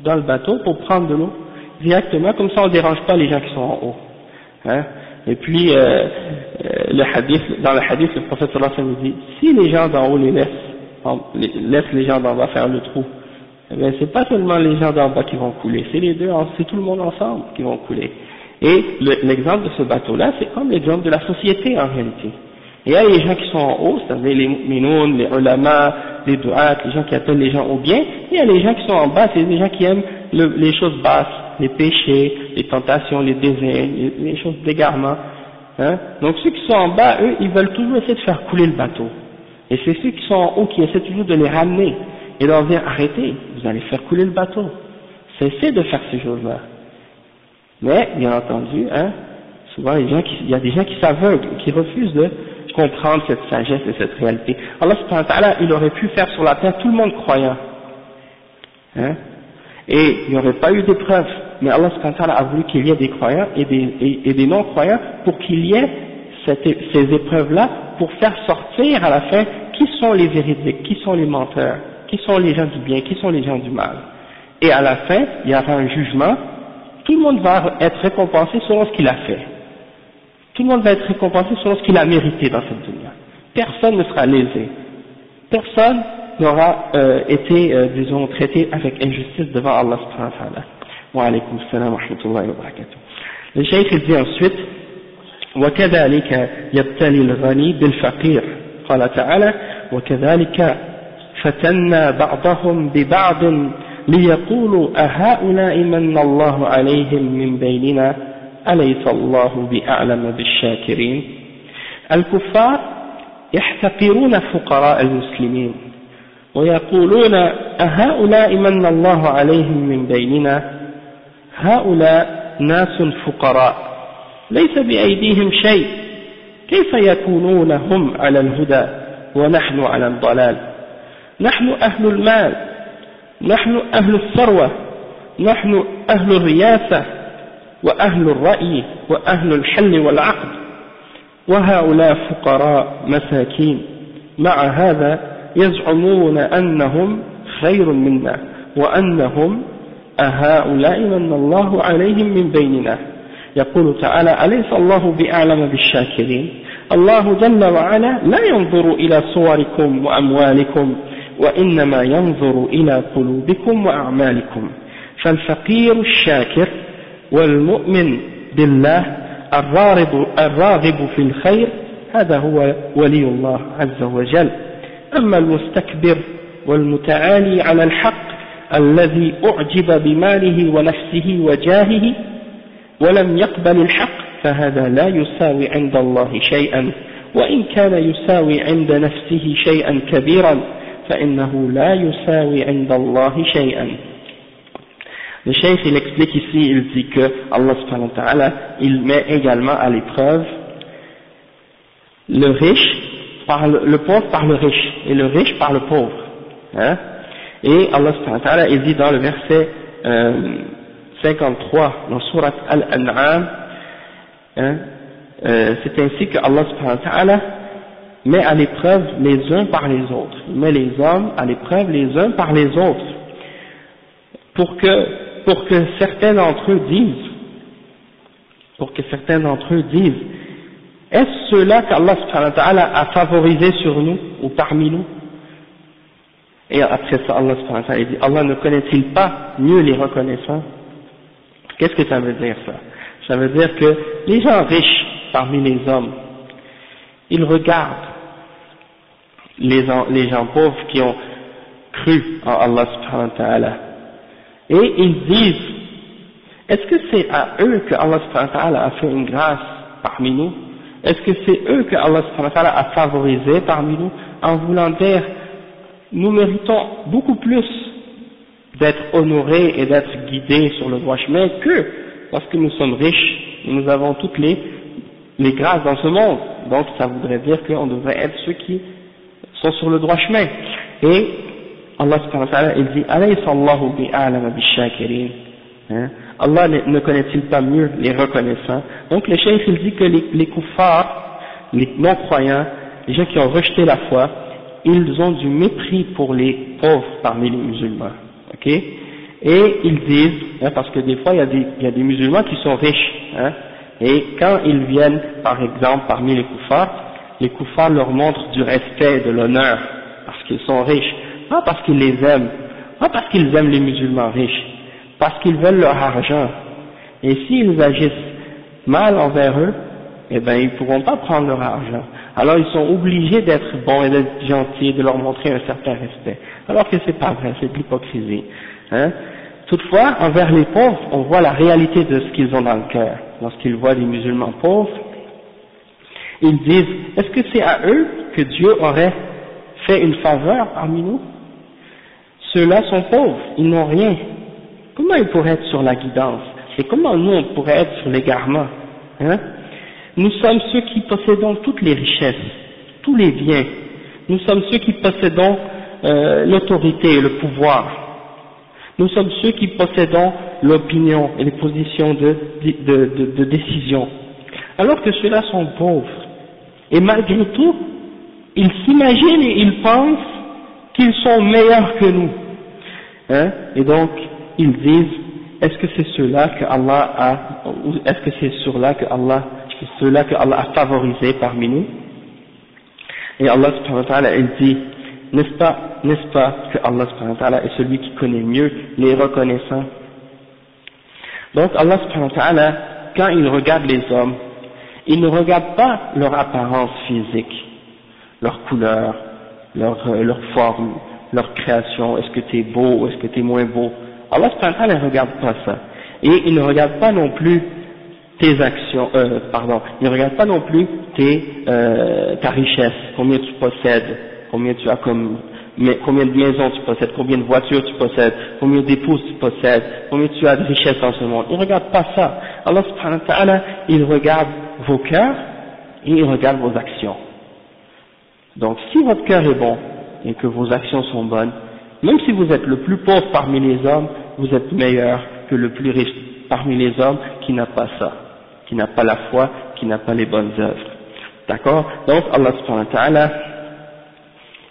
dans le bateau pour prendre de l'eau directement, comme ça on ne dérange pas les gens qui sont en haut. Et puis, dans le hadith, le prophète sallallahu alayhi wa sallam dit, si les gens d'en haut laissent les gens d'en bas faire le trou, eh bien c'est pas seulement les gens d'en bas qui vont couler, c'est les deux, c'est tout le monde ensemble qui vont couler. Et l'exemple de ce bateau-là, c'est comme l'exemple de la société en réalité. Et il y a les gens qui sont en haut, c'est-à-dire les mu'minoun, les ulama, les du'at, les gens qui appellent les gens au bien, et il y a les gens qui sont en bas, c'est les gens qui aiment les choses basses, les péchés, les tentations, les désirs, les choses d'égarement. Donc ceux qui sont en bas, eux, ils veulent toujours essayer de faire couler le bateau. Et c'est ceux qui sont en haut qui essaient toujours de les ramener et de leur dire arrêtez, vous allez faire couler le bateau. Cessez de faire ces choses-là. Mais, bien entendu, souvent il y a des gens qui s'aveuglent, qui refusent de comprendre cette sagesse et cette réalité. Allah subhanahu wa ta'ala, il aurait pu faire sur la terre tout le monde croyant. Et il n'y aurait pas eu d'épreuve. Mais Allah subhanahu wa ta'ala a voulu qu'il y ait des croyants et des non-croyants pour qu'il y ait ces épreuves-là pour faire sortir à la fin qui sont les véridiques, qui sont les menteurs, qui sont les gens du bien, qui sont les gens du mal. Et à la fin, il y aura un jugement, tout le monde va être récompensé selon ce qu'il a fait. Tout le monde va être récompensé selon ce qu'il a mérité dans cette dunya. Personne ne sera lésé. Personne n'aura été, disons, traité avec injustice devant Allah subhanahu wa ta'ala. Wa alaykum assalam wa rahmatullahi wa barakatuh. Le cheikh dit ensuite, وكذلك يبتلي الغني بالفقير قال تعالى وكذلك فتنا بعضهم ببعض ليقولوا أهؤلاء من الله عليهم من بيننا أليس الله بأعلم بالشاكرين. الكفار يحتقرون فقراء المسلمين ويقولون أهؤلاء من الله عليهم من بيننا هؤلاء ناس فقراء ليس بأيديهم شيء كيف يكونون هم على الهدى ونحن على الضلال نحن أهل المال نحن أهل الثروة نحن أهل الرياسة وأهل الرأي وأهل الحل والعقد وهؤلاء فقراء مساكين مع هذا يزعمون أنهم خير منا وأنهم أهؤلاء من الله عليهم من بيننا. يقول تعالى أليس الله بأعلم بالشاكرين. الله جل وعلا لا ينظر إلى صوركم وأموالكم وإنما ينظر إلى قلوبكم وأعمالكم. فالفقير الشاكر والمؤمن بالله الراغب في الخير هذا هو ولي الله عز وجل. أما المستكبر والمتعالي على الحق الذي أعجب بماله ونفسه وجاهه ولم يقبل الحق فهذا لا يساوي عند الله شيئا وإن كان يساوي عند نفسه شيئا كبيرا فإنه لا يساوي عند الله شيئا. Le cheikh il explique ici, il dit que Allah subhanahu wa ta'ala il met également à l'épreuve le riche par le pauvre par le riche et le riche par le pauvre, hein? Et Allah subhanahu wa ta'ala il dit dans le verset 53 dans sourate Al-An'am, hein, c'est ainsi que Allah subhanahu wa ta'ala met à l'épreuve les uns par les autres, il met les hommes à l'épreuve les uns par les autres pour que certains d'entre eux disent est-ce ceux-là qu'Allah subhanahu wa ta'ala a favorisé sur nous ou parmi nous? Et après ça Allah subhanahu wa ta'ala dit Allah ne connaît-il pas mieux les reconnaissants? Qu'est-ce que ça veut dire ça? Ça veut dire que les gens riches parmi les hommes ils regardent les gens pauvres qui ont cru en Allah subhanahu wa ta'ala et ils disent est-ce que c'est à eux que Allah subhanahu wa ta'ala a fait une grâce parmi nous? Est-ce que c'est eux que Allah subhanahu wa ta'ala a favorisé parmi nous en voulant dire nous méritons beaucoup plus d'être honorés et d'être guidés sur le droit chemin que parce que nous sommes riches et nous avons toutes les grâces dans ce monde, donc ça voudrait dire qu'on devrait être ceux qui sont sur le droit chemin. Et Allah subhanahu wa ta'ala il dit alaysa Allahu bi'alama bish-shakirin, Allah ne connaît-il pas mieux les reconnaissants? Donc le cheikh il dit que les kuffars, les non-croyants, les gens qui ont rejeté la foi, ils ont du mépris pour les pauvres parmi les musulmans, ok? Et ils disent, parce que des fois il y a des musulmans qui sont riches, et quand ils viennent par exemple parmi les kuffars leur montrent du respect, de l'honneur, parce qu'ils sont riches, pas parce qu'ils les aiment, pas parce qu'ils aiment les musulmans riches, parce qu'ils veulent leur argent. Et s'ils agissent mal envers eux, eh ben ils ne pourront pas prendre leur argent. Alors ils sont obligés d'être bons et d'être gentils, de leur montrer un certain respect. Alors que c'est pas vrai, c'est de l'hypocrisie. Toutefois, envers les pauvres, on voit la réalité de ce qu'ils ont dans le cœur. Lorsqu'ils voient des musulmans pauvres, ils disent, est-ce que c'est à eux que Dieu aurait fait une faveur parmi nous? Ceux-là sont pauvres, ils n'ont rien. Comment ils pourraient être sur la guidance? Et comment nous on pourrait être sur l'égarement? Nous sommes ceux qui possédons toutes les richesses, tous les biens. Nous sommes ceux qui possédons l'autorité et le pouvoir. Nous sommes ceux qui possédons l'opinion et les positions de décision. Alors que ceux-là sont pauvres. Et malgré tout, ils s'imaginent et ils pensent qu'ils sont meilleurs que nous. Et donc, ils disent, est-ce que c'est ceux-là que Allah a, ou est-ce que c'est ceux-là que Allah a favorisé parmi nous? Et Allah subhanahu wa ta'ala, il dit, n'est-ce pas que Allah subhanahu wa ta'ala est celui qui connaît mieux les reconnaissants? Donc Allah subhanahu wa ta'ala, quand il regarde les hommes, il ne regarde pas leur apparence physique, leur couleur, leur forme, leur création, est-ce que tu es beau ou est-ce que tu es moins beau. Allah subhanahu wa ta'ala ne regarde pas ça. Et il ne regarde pas non plus tes actions, il ne regarde pas non plus ta richesse, combien tu possèdes, combien tu as combien de maisons tu possèdes, combien de voitures tu possèdes, combien d'épouses tu possèdes, combien tu as de richesse dans ce monde. Il ne regarde pas ça. Allah subhanahu wa ta'ala, il regarde vos cœurs et il regarde vos actions. Donc si votre cœur est bon, et que vos actions sont bonnes, même si vous êtes le plus pauvre parmi les hommes, vous êtes meilleur que le plus riche parmi les hommes qui n'a pas ça, qui n'a pas la foi, qui n'a pas les bonnes œuvres. D'accord? Donc Allah subhanahu wa ta'ala,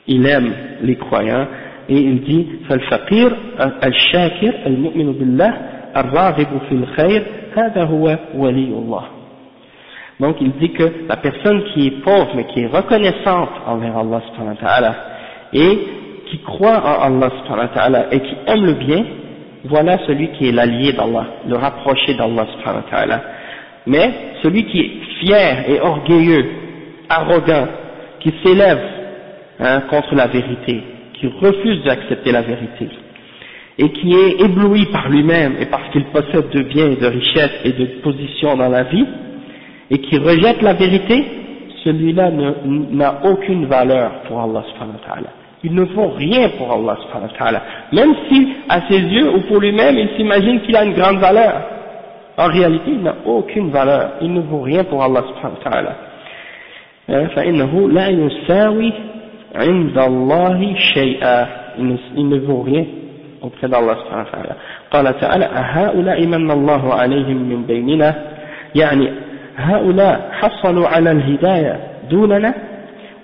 il aime les croyants et il dit فالفقير الشاكر المؤمن بالله الراغب في الخير هذا هو ولي الله. Donc il dit que la personne qui est pauvre mais qui est reconnaissante envers Allah subhanahu wa ta'ala et qui croit en Allah subhanahu wa ta'ala et qui aime le bien, voilà celui qui est l'allié d'Allah, le rapproché d'Allah subhanahu wa ta'ala. Mais celui qui est fier et orgueilleux, arrogant, qui s'élève contre la vérité, qui refuse d'accepter la vérité, et qui est ébloui par lui-même et parce qu'il possède de biens, de richesses et de positions dans la vie, et qui rejette la vérité, celui-là n'a aucune valeur pour Allah subhanahu wa ta'ala. Il ne vaut rien pour Allah subhanahu wa ta'ala, même si à ses yeux ou pour lui-même il s'imagine qu'il a une grande valeur. En réalité il n'a aucune valeur, il ne vaut rien pour Allah subhanahu wa ta'ala. فإنه لا يساوي عند الله شيئا, il ne vaut rien auprès d'Allah subhanahu wa ta'ala. قال تعالى هؤلاء من الله عليهم من بيننا, يعني هؤلاء حصلوا على الهداية دوننا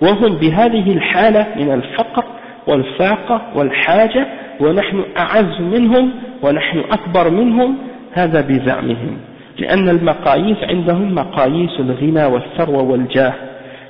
وهم بهذه الحالة من الفقر والفاقة والحاجة ونحن أعز منهم ونحن أكبر منهم, هذا بزعمهم, لأن المقاييس عندهم مقاييس الغنى والثروة والجاه,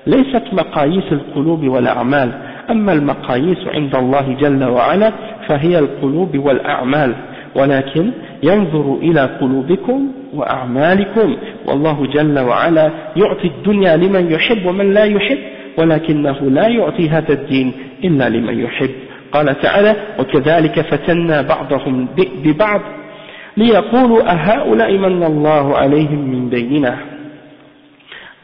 ليست مقاييس القلوب والأعمال. أما المقاييس عند الله جل وعلا فهي القلوب والأعمال, ولكن ينظر إلى قلوبكم وأعمالكم, والله جل وعلا يعطي الدنيا لمن يحب ومن لا يحب, ولكنه لا يعطي هذا الدين إلا لمن يحب. قال تعالى وكذلك فتنا بعضهم ببعض ليقولوا أهؤلاء من الله عليهم من بيننا.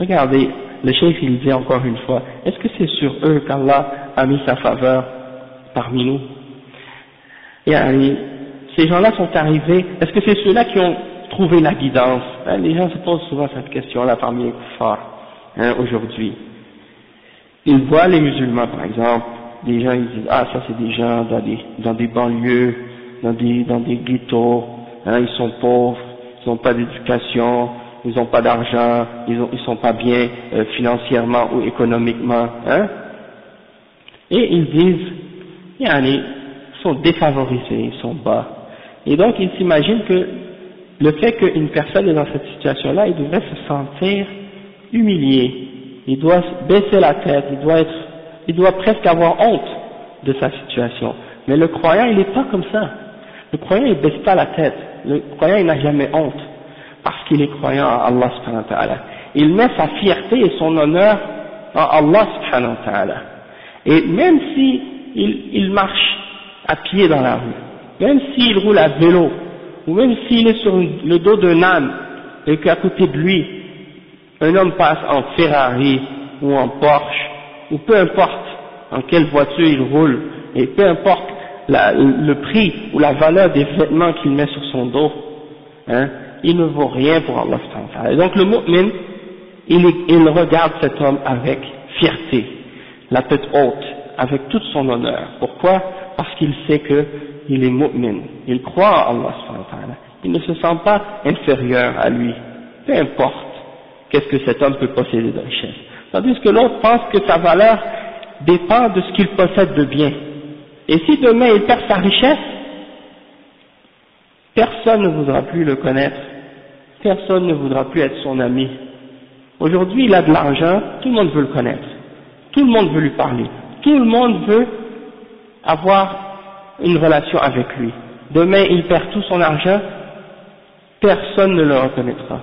Regardez, le cheikh il dit encore une fois, est-ce que c'est sur eux qu'Allah a mis sa faveur parmi nous? Ces gens-là sont arrivés, est-ce que c'est ceux-là qui ont trouvé la guidance? Les gens se posent souvent cette question-là parmi les kuffars aujourd'hui. Ils voient les musulmans par exemple, les gens ils disent ça c'est des gens dans des banlieues, dans des ghettos, ils sont pauvres, ils n'ont pas d'éducation, ils n'ont pas d'argent, ils sont pas bien financièrement ou économiquement, et ils disent, ils sont défavorisés, ils sont bas, et donc ils s'imaginent que le fait qu'une personne est dans cette situation-là, il devrait se sentir humilié, il doit baisser la tête, il doit presque avoir honte de sa situation. Mais le croyant, il n'est pas comme ça. Le croyant, il baisse pas la tête. Le croyant, il n'a jamais honte parce qu'il est croyant en Allah subhanahu wa ta'ala. Il met sa fierté et son honneur en Allah subhanahu wa ta'ala. Et même si il marche à pied dans la rue, même s'il roule à vélo, ou même s'il est sur le dos d'un âne et qu'à côté de lui, un homme passe en Ferrari ou en Porsche, ou peu importe en quelle voiture il roule, et peu importe le prix ou la valeur des vêtements qu'il met sur son dos, il ne vaut rien pour Allah subhanahu wa ta'ala. Et donc le mu'min, il regarde cet homme avec fierté, la tête haute, avec tout son honneur. Pourquoi? Parce qu'il sait qu'il est mu'min, il croit en Allah subhanahu wa ta'ala, il ne se sent pas inférieur à lui, peu importe qu'est-ce que cet homme peut posséder de richesse. Tandis que l'autre pense que sa valeur dépend de ce qu'il possède de bien. Et si demain il perd sa richesse, personne ne voudra plus le connaître, personne ne voudra plus être son ami. Aujourd'hui il a de l'argent, tout le monde veut le connaître, tout le monde veut lui parler, tout le monde veut avoir une relation avec lui. Demain il perd tout son argent, personne ne le reconnaîtra.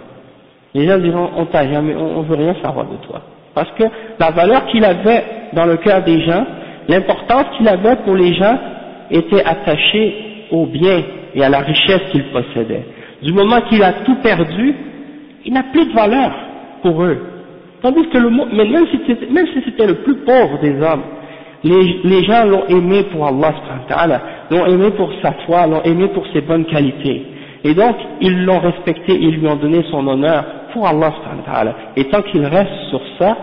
Les gens diront on veut rien savoir de toi. Parce que la valeur qu'il avait dans le cœur des gens, l'importance qu'il avait pour les gens était attachée au bien et à la richesse qu'il possédait. Du moment qu'il a tout perdu, il n'a plus de valeur pour eux. Tandis que même si c'était le plus pauvre des hommes, les gens l'ont aimé pour Allah subhanahu wa ta'ala, l'ont aimé pour sa foi, l'ont aimé pour ses bonnes qualités. Et donc, ils l'ont respecté, ils lui ont donné son honneur pour Allah subhanahu wa ta'ala. Et tant qu'il reste sur ça,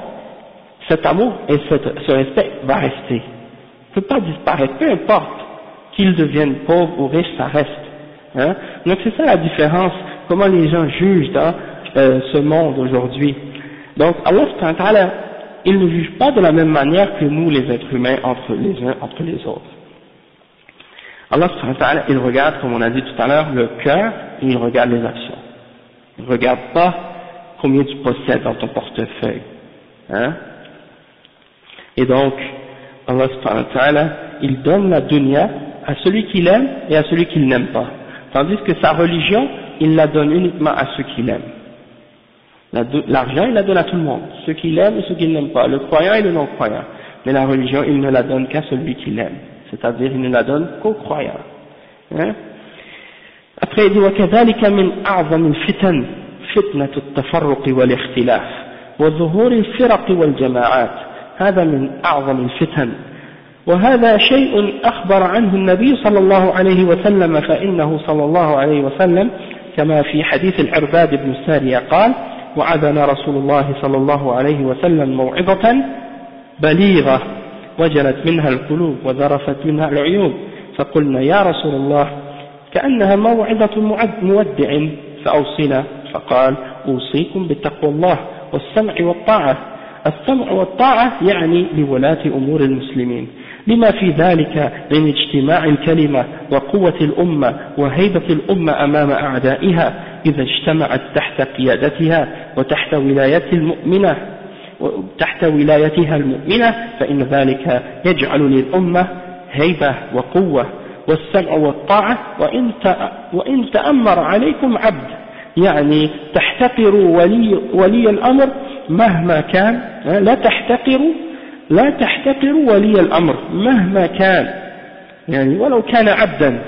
cet amour et ce respect va rester. peut pas disparaître, peu importe qu'ils deviennent pauvres ou riches, ça reste. Hein? Donc c'est ça la différence, comment les gens jugent dans ce monde aujourd'hui. Donc Allah subhanahu wa ta'ala, il ne juge pas de la même manière que nous les êtres humains entre les uns entre les autres. Allah subhanahu wa ta'ala, il regarde, comme on a dit tout à l'heure, le cœur et il regarde les actions. Il ne regarde pas combien tu possèdes dans ton portefeuille. Hein? Et donc, Allah subhanahu wa ta'ala, il donne la dunya à celui qu'il aime et à celui qu'il n'aime pas. Tandis que sa religion, il la donne uniquement à ceux qu'il aime. L'argent, il la donne à tout le monde, ceux qu'il aime et ceux qu'il n'aime pas, le croyant et le non-croyant. Mais la religion, il ne la donne qu'à celui qu'il aime. C'est-à-dire, il ne la donne qu'aux croyants. Hein? Après, il dit, وَكَذَلِكَ مِنْ أَعْظَمِ الْفِتَنِ فِتْنَةُ التَّفَرُّقِ وَالِاخْتِلَافِ وَظُهُورِ الْفِرَقِ وَالْجَمَاعَاتِ هذا من أعظم الفتن وهذا شيء أخبر عنه النبي صلى الله عليه وسلم فإنه صلى الله عليه وسلم كما في حديث العرباد بن سارية قال وعدنا رسول الله صلى الله عليه وسلم موعظة بليغة وجلت منها القلوب وذرفت منها العيون فقلنا يا رسول الله كأنها موعظة مودع فأوصنا فقال أوصيكم بتقوى الله والسمع والطاعة السمع والطاعة يعني لولاة أمور المسلمين لما في ذلك من اجتماع الكلمة وقوة الأمة وهيبة الأمة أمام أعدائها إذا اجتمعت تحت قيادتها وتحت ولايتها المؤمنة فإن ذلك يجعل للأمة هيبة وقوة والسمع والطاعة وإن تأمر عليكم عبد يعني تحتقروا ولي الأمر مهما كان لا تحتقروا ولي الأمر مهما كان يعني ولو كان عبدا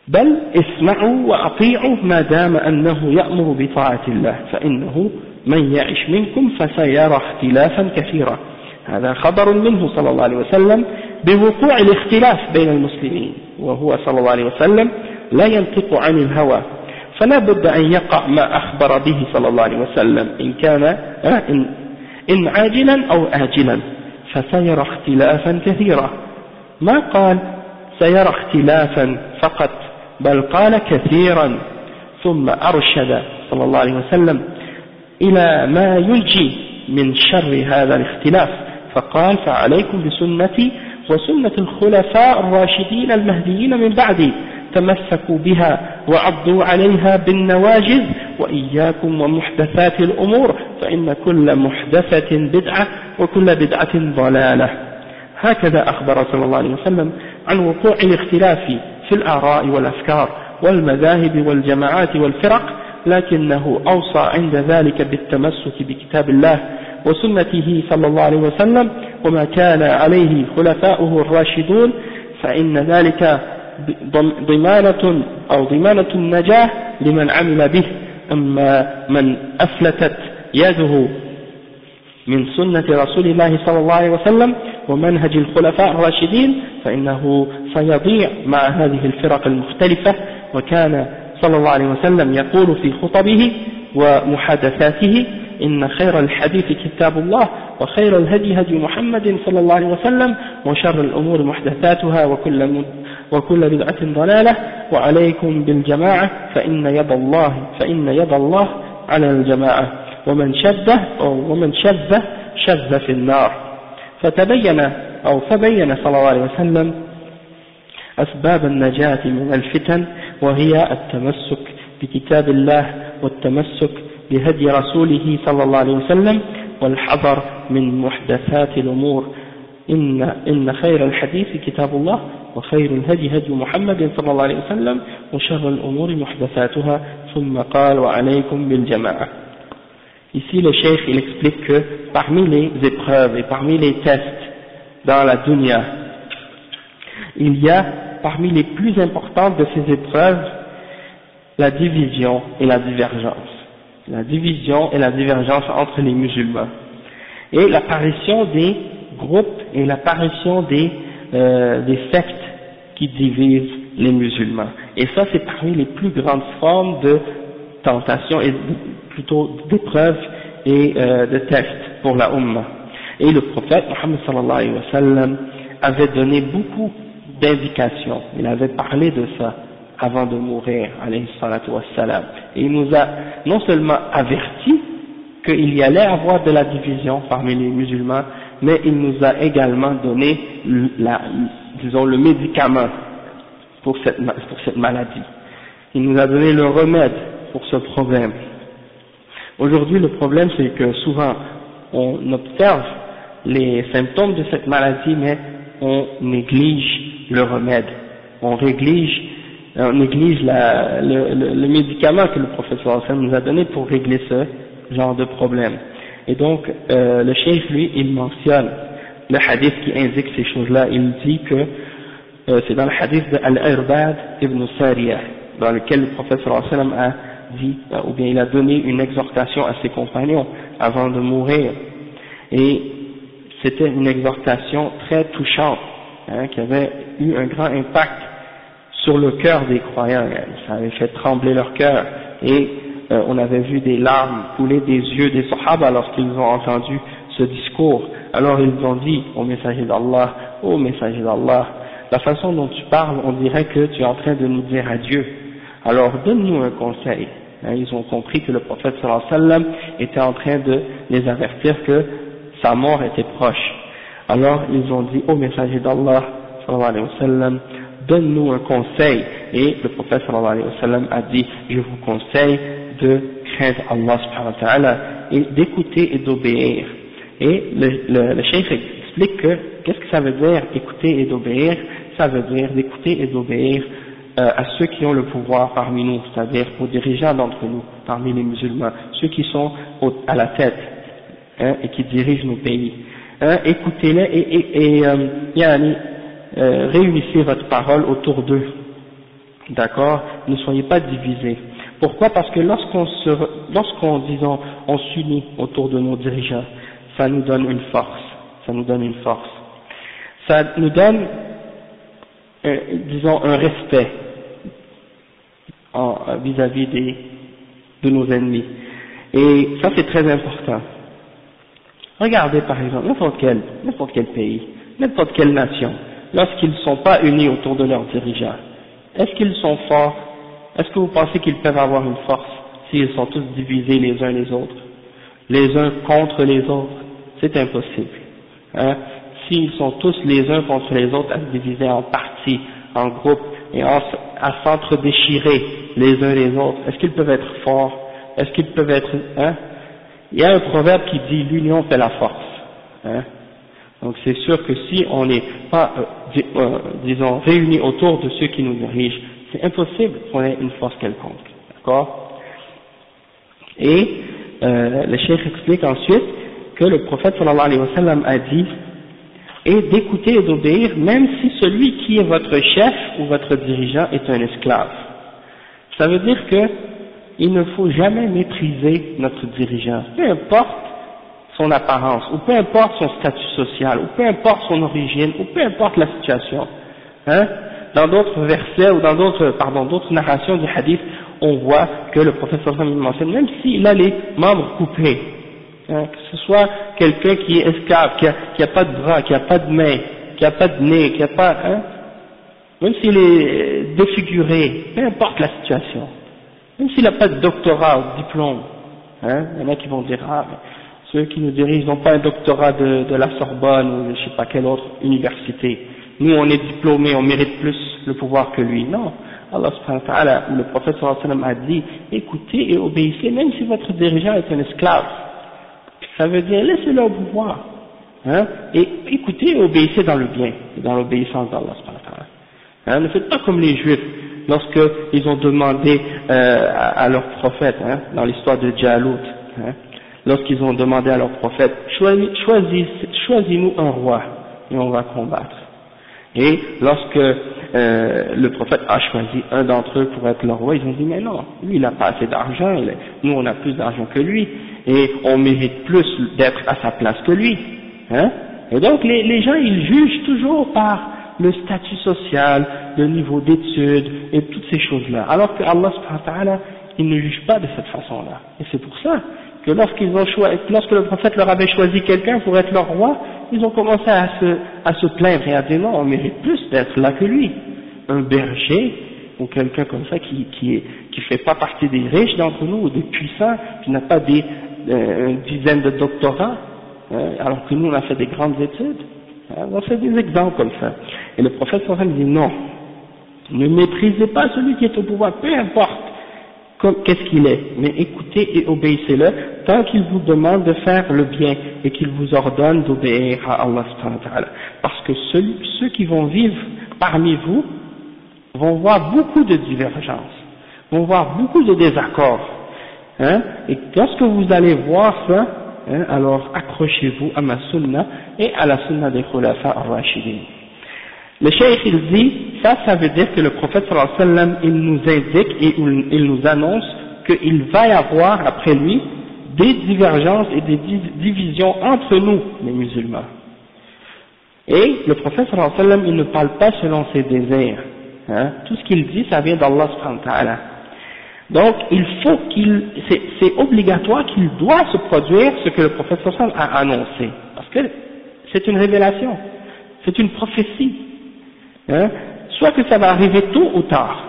بل اسمعوا وأطيعوا ما دام أنه يأمر بطاعة الله فإنه من يعش منكم فسيرى اختلافا كثيرا هذا خبر منه صلى الله عليه وسلم بوقوع الاختلاف بين المسلمين وهو صلى الله عليه وسلم لا ينطق عن الهوى فلا بد أن يقع ما أخبر به صلى الله عليه وسلم إن كان إن عاجلا أو آجلا فسيرى اختلافا كثيرا ما قال سيرى اختلافا فقط بل قال كثيرا ثم أرشد صلى الله عليه وسلم إلى ما ينجي من شر هذا الاختلاف فقال فعليكم بسنتي وسنة الخلفاء الراشدين المهديين من بعدي تمسكوا بها وعضوا عليها بالنواجذ وإياكم ومحدثات الأمور فإن كل محدثة بدعة وكل بدعة ضلالة هكذا أخبر صلى الله عليه وسلم عن وقوع الاختلاف في الآراء والأفكار والمذاهب والجماعات والفرق لكنه أوصى عند ذلك بالتمسك بكتاب الله وسنته صلى الله عليه وسلم وما كان عليه خلفاؤه الراشدون فإن ذلك ضمانة النجاة لمن عمل به أما من أفلتت يده من سنة رسول الله صلى الله عليه وسلم ومنهج الخلفاء الراشدين فإنه سيضيع مع هذه الفرق المختلفة وكان صلى الله عليه وسلم يقول في خطبه ومحادثاته إن خير الحديث كتاب الله وخير الهدي هدي محمد صلى الله عليه وسلم وشر الأمور محدثاتها وكل بدعة ضلالة وعليكم بالجماعة فإن يد الله على الجماعة ومن شذ في النار فبين صلى الله عليه وسلم أسباب النجاة من الفتن وهي التمسك بكتاب الله والتمسك بهدي رسوله صلى الله عليه وسلم والحذر من محدثات الأمور إن خير الحديث كتاب الله وخير الهدي هدي محمد صلى الله عليه وسلم وشر الأمور محدثاتها ثم قال وعليكم بالجماعة. Ici le cheikh il explique que parmi les épreuves et parmi les tests dans la dunya, il y a parmi les plus importantes de ces épreuves la division et la divergence. La division et la divergence entre les musulmans. Et l'apparition des groupes et l'apparition des sectes qui divisent les musulmans. Et ça c'est parmi les plus grandes formes de tentation et plutôt d'épreuves et de tests pour la Ummah. Et le prophète Muhammad sallallahu alayhi wa sallam avait donné beaucoup d'indications, il avait parlé de ça avant de mourir, alayhi salatu wassalam, et il nous a non seulement averti qu'il y allait avoir de la division parmi les musulmans, mais il nous a également donné disons le médicament pour cette maladie. Il nous a donné le remède pour ce problème. Aujourd'hui, le problème, c'est que souvent, on observe les symptômes de cette maladie, mais on néglige le remède. On néglige le médicament que le prophète sallallahu alayhi wa sallam nous a donné pour régler ce genre de problème. Et donc, le cheikh, lui, il mentionne le hadith qui indique ces choses-là. Il dit que c'est dans le hadith de Al-Irbad ibn Sariyah, dans lequel le prophète sallallahu alayhi wa sallam a dit, ou bien il a donné une exhortation à ses compagnons avant de mourir. Et c'était une exhortation très touchante, qui avait eu un grand impact sur le cœur des croyants. Ça avait fait trembler leur cœur. Et on avait vu des larmes couler des yeux des sahaba lorsqu'ils ont entendu ce discours. Alors ils ont dit au messager d'Allah, ô messager d'Allah, la façon dont tu parles, on dirait que tu es en train de nous dire adieu. Alors donne-nous un conseil. Ils ont compris que le prophète sallallahu alayhi wa sallam était en train de les avertir que sa mort était proche. Alors ils ont dit, ô messager d'Allah sallallahu alayhi wa sallam, donne-nous un conseil. Et le prophète sallallahu alayhi wa sallam a dit, je vous conseille de craindre Allah subhanahu wa ta'ala et d'écouter et d'obéir. Et le cheikh explique que qu'est-ce que ça veut dire écouter et d'obéir? Ça veut dire d'écouter et d'obéir à ceux qui ont le pouvoir parmi nous, c'est-à-dire aux dirigeants d'entre nous, parmi les musulmans, ceux qui sont à la tête et qui dirigent nos pays. Écoutez-les et réunissez votre parole autour d'eux, d'accord? Ne soyez pas divisés. Pourquoi? Parce que lorsqu'on disons on s'unit autour de nos dirigeants, ça nous donne une force, ça nous donne disons un respect vis-à-vis de nos ennemis. Et ça c'est très important. Regardez par exemple n'importe quel pays, n'importe quelle nation, lorsqu'ils ne sont pas unis autour de leurs dirigeants, est-ce qu'ils sont forts? Est-ce que vous pensez qu'ils peuvent avoir une force s'ils sont tous divisés les uns les autres, les uns contre les autres? C'est impossible. S'ils sont tous les uns contre les autres à se diviser en partis, en groupes, et à s'entre-déchirer les uns les autres, est-ce qu'ils peuvent être forts? Est-ce qu'ils peuvent être... Il y a un proverbe qui dit « l'union fait la force ». Donc c'est sûr que si on n'est pas, disons, réunis autour de ceux qui nous dirigent, c'est impossible qu'on ait une force quelconque. D'accord? Et le cheikh explique ensuite que le prophète sallallahu alayhi wa sallam a dit et d'écouter et d'obéir même si celui qui est votre chef ou votre dirigeant est un esclave. Ça veut dire que il ne faut jamais mépriser notre dirigeant, peu importe son apparence, ou peu importe son statut social, ou peu importe son origine, ou peu importe la situation. Dans d'autres versets ou dans d'autres narrations du hadith, on voit que le prophète sallallahu alayhi wa sallam mentionne, même s'il a les membres coupés, que ce soit quelqu'un qui est esclave, qui a pas de bras, qui a pas de main, qui a pas de nez, qui a pas, même s'il est défiguré, peu importe la situation, même s'il n'a pas de doctorat ou de diplôme, il y en a qui vont dire, mais ceux qui nous dirigent n'ont pas un doctorat de la Sorbonne ou je sais pas quelle autre université, nous on est diplômés, on mérite plus le pouvoir que lui. Non, Allah subhanahu wa ta'ala, ou le prophète sallallahu alayhi wa sallam a dit, écoutez et obéissez, même si votre dirigeant est un esclave. Ça veut dire, laissez-le au pouvoir, et écoutez et obéissez dans le bien, et dans l'obéissance d'Allah subhanahu wa ta'ala. Ne faites pas comme les Juifs, lorsqu'ils ont demandé à leur prophète, dans l'histoire de Jalut, lorsqu'ils ont demandé à leur prophète, choisis-nous un roi, et on va combattre. Et lorsque le prophète a choisi un d'entre eux pour être leur roi, ils ont dit, mais non, lui il n'a pas assez d'argent, nous on a plus d'argent que lui, et on mérite plus d'être à sa place que lui. Et donc les gens ils jugent toujours par le statut social, le niveau d'études et toutes ces choses-là. Alors que Allah subhanahu wa ta'ala, il ne juge pas de cette façon-là. Et c'est pour ça que lorsque le prophète leur avait choisi quelqu'un pour être leur roi, ils ont commencé à se plaindre et à dire non, on mérite plus d'être là que lui. Un berger, ou quelqu'un comme ça qui fait pas partie des riches d'entre nous, ou des puissants, qui n'a pas une dizaine de doctorats, alors que nous on a fait des grandes études. On fait des exemples comme ça. Et le prophète sallallahu alayhi wa sallam dit non, ne méprisez pas celui qui est au pouvoir, peu importe qu'est-ce qu'il est, mais écoutez et obéissez-le tant qu'il vous demande de faire le bien et qu'il vous ordonne d'obéir à Allah subhanahu wa ta'ala. Parce que ceux qui vont vivre parmi vous vont voir beaucoup de divergences, vont voir beaucoup de désaccords, et lorsque vous allez voir ça, alors accrochez-vous à ma sunna et à la sunna des khulafa ar-rashidin. Le cheikh il dit, ça veut dire que le prophète sallallahu alayhi wa sallam, il nous indique et il nous annonce qu'il va y avoir après lui des divergences et des divisions entre nous, les musulmans. Et le prophète sallallahu alayhi wa sallam, il ne parle pas selon ses désirs. Tout ce qu'il dit, ça vient d'Allah subhanahu wa ta'ala. Donc, c'est obligatoire qu'il doit se produire ce que le prophète sallallahu alayhi wa sallam a annoncé. Parce que c'est une révélation, c'est une prophétie. Soit que ça va arriver tôt ou tard,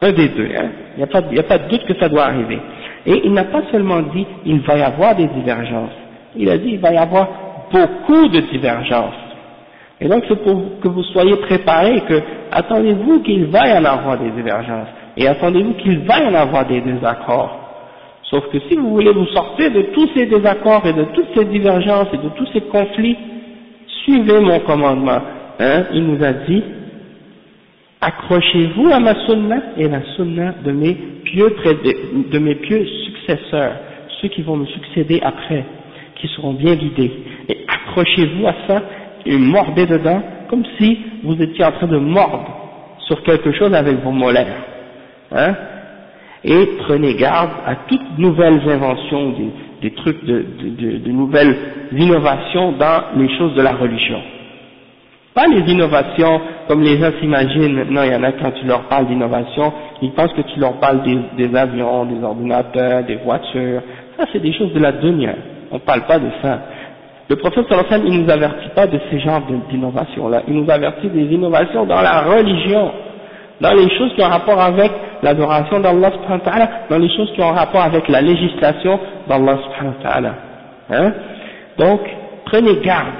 un des deux, il n'y a pas de doute que ça doit arriver. Et il n'a pas seulement dit il va y avoir des divergences, il a dit il va y avoir beaucoup de divergences. Et donc c'est pour que vous soyez préparés que attendez-vous qu'il va y en avoir des divergences, et attendez-vous qu'il va y en avoir des désaccords. Sauf que si vous voulez vous sortir de tous ces désaccords et de toutes ces divergences et de tous ces conflits, suivez mon commandement. Il nous a dit, accrochez-vous à ma sunna et la sunna de mes pieux successeurs, ceux qui vont me succéder après, qui seront bien guidés. Et accrochez-vous à ça et mordez dedans, comme si vous étiez en train de mordre sur quelque chose avec vos molaires. Et prenez garde à toutes nouvelles inventions, des trucs de nouvelles innovations dans les choses de la religion. Pas les innovations comme les gens s'imaginent. Maintenant, il y en a quand tu leur parles d'innovation, ils pensent que tu leur parles des avions, des ordinateurs, des voitures. Ça, c'est des choses de la dunya. On ne parle pas de ça. Le prophète sallallahu alayhi wa sallam, il nous avertit pas de ces genres d'innovations-là. Il nous avertit des innovations dans la religion, dans les choses qui ont rapport avec l'adoration d'Allah subhanahu wa ta'ala, dans les choses qui ont rapport avec la législation d'Allah subhanahu wa ta'ala. Donc, prenez garde,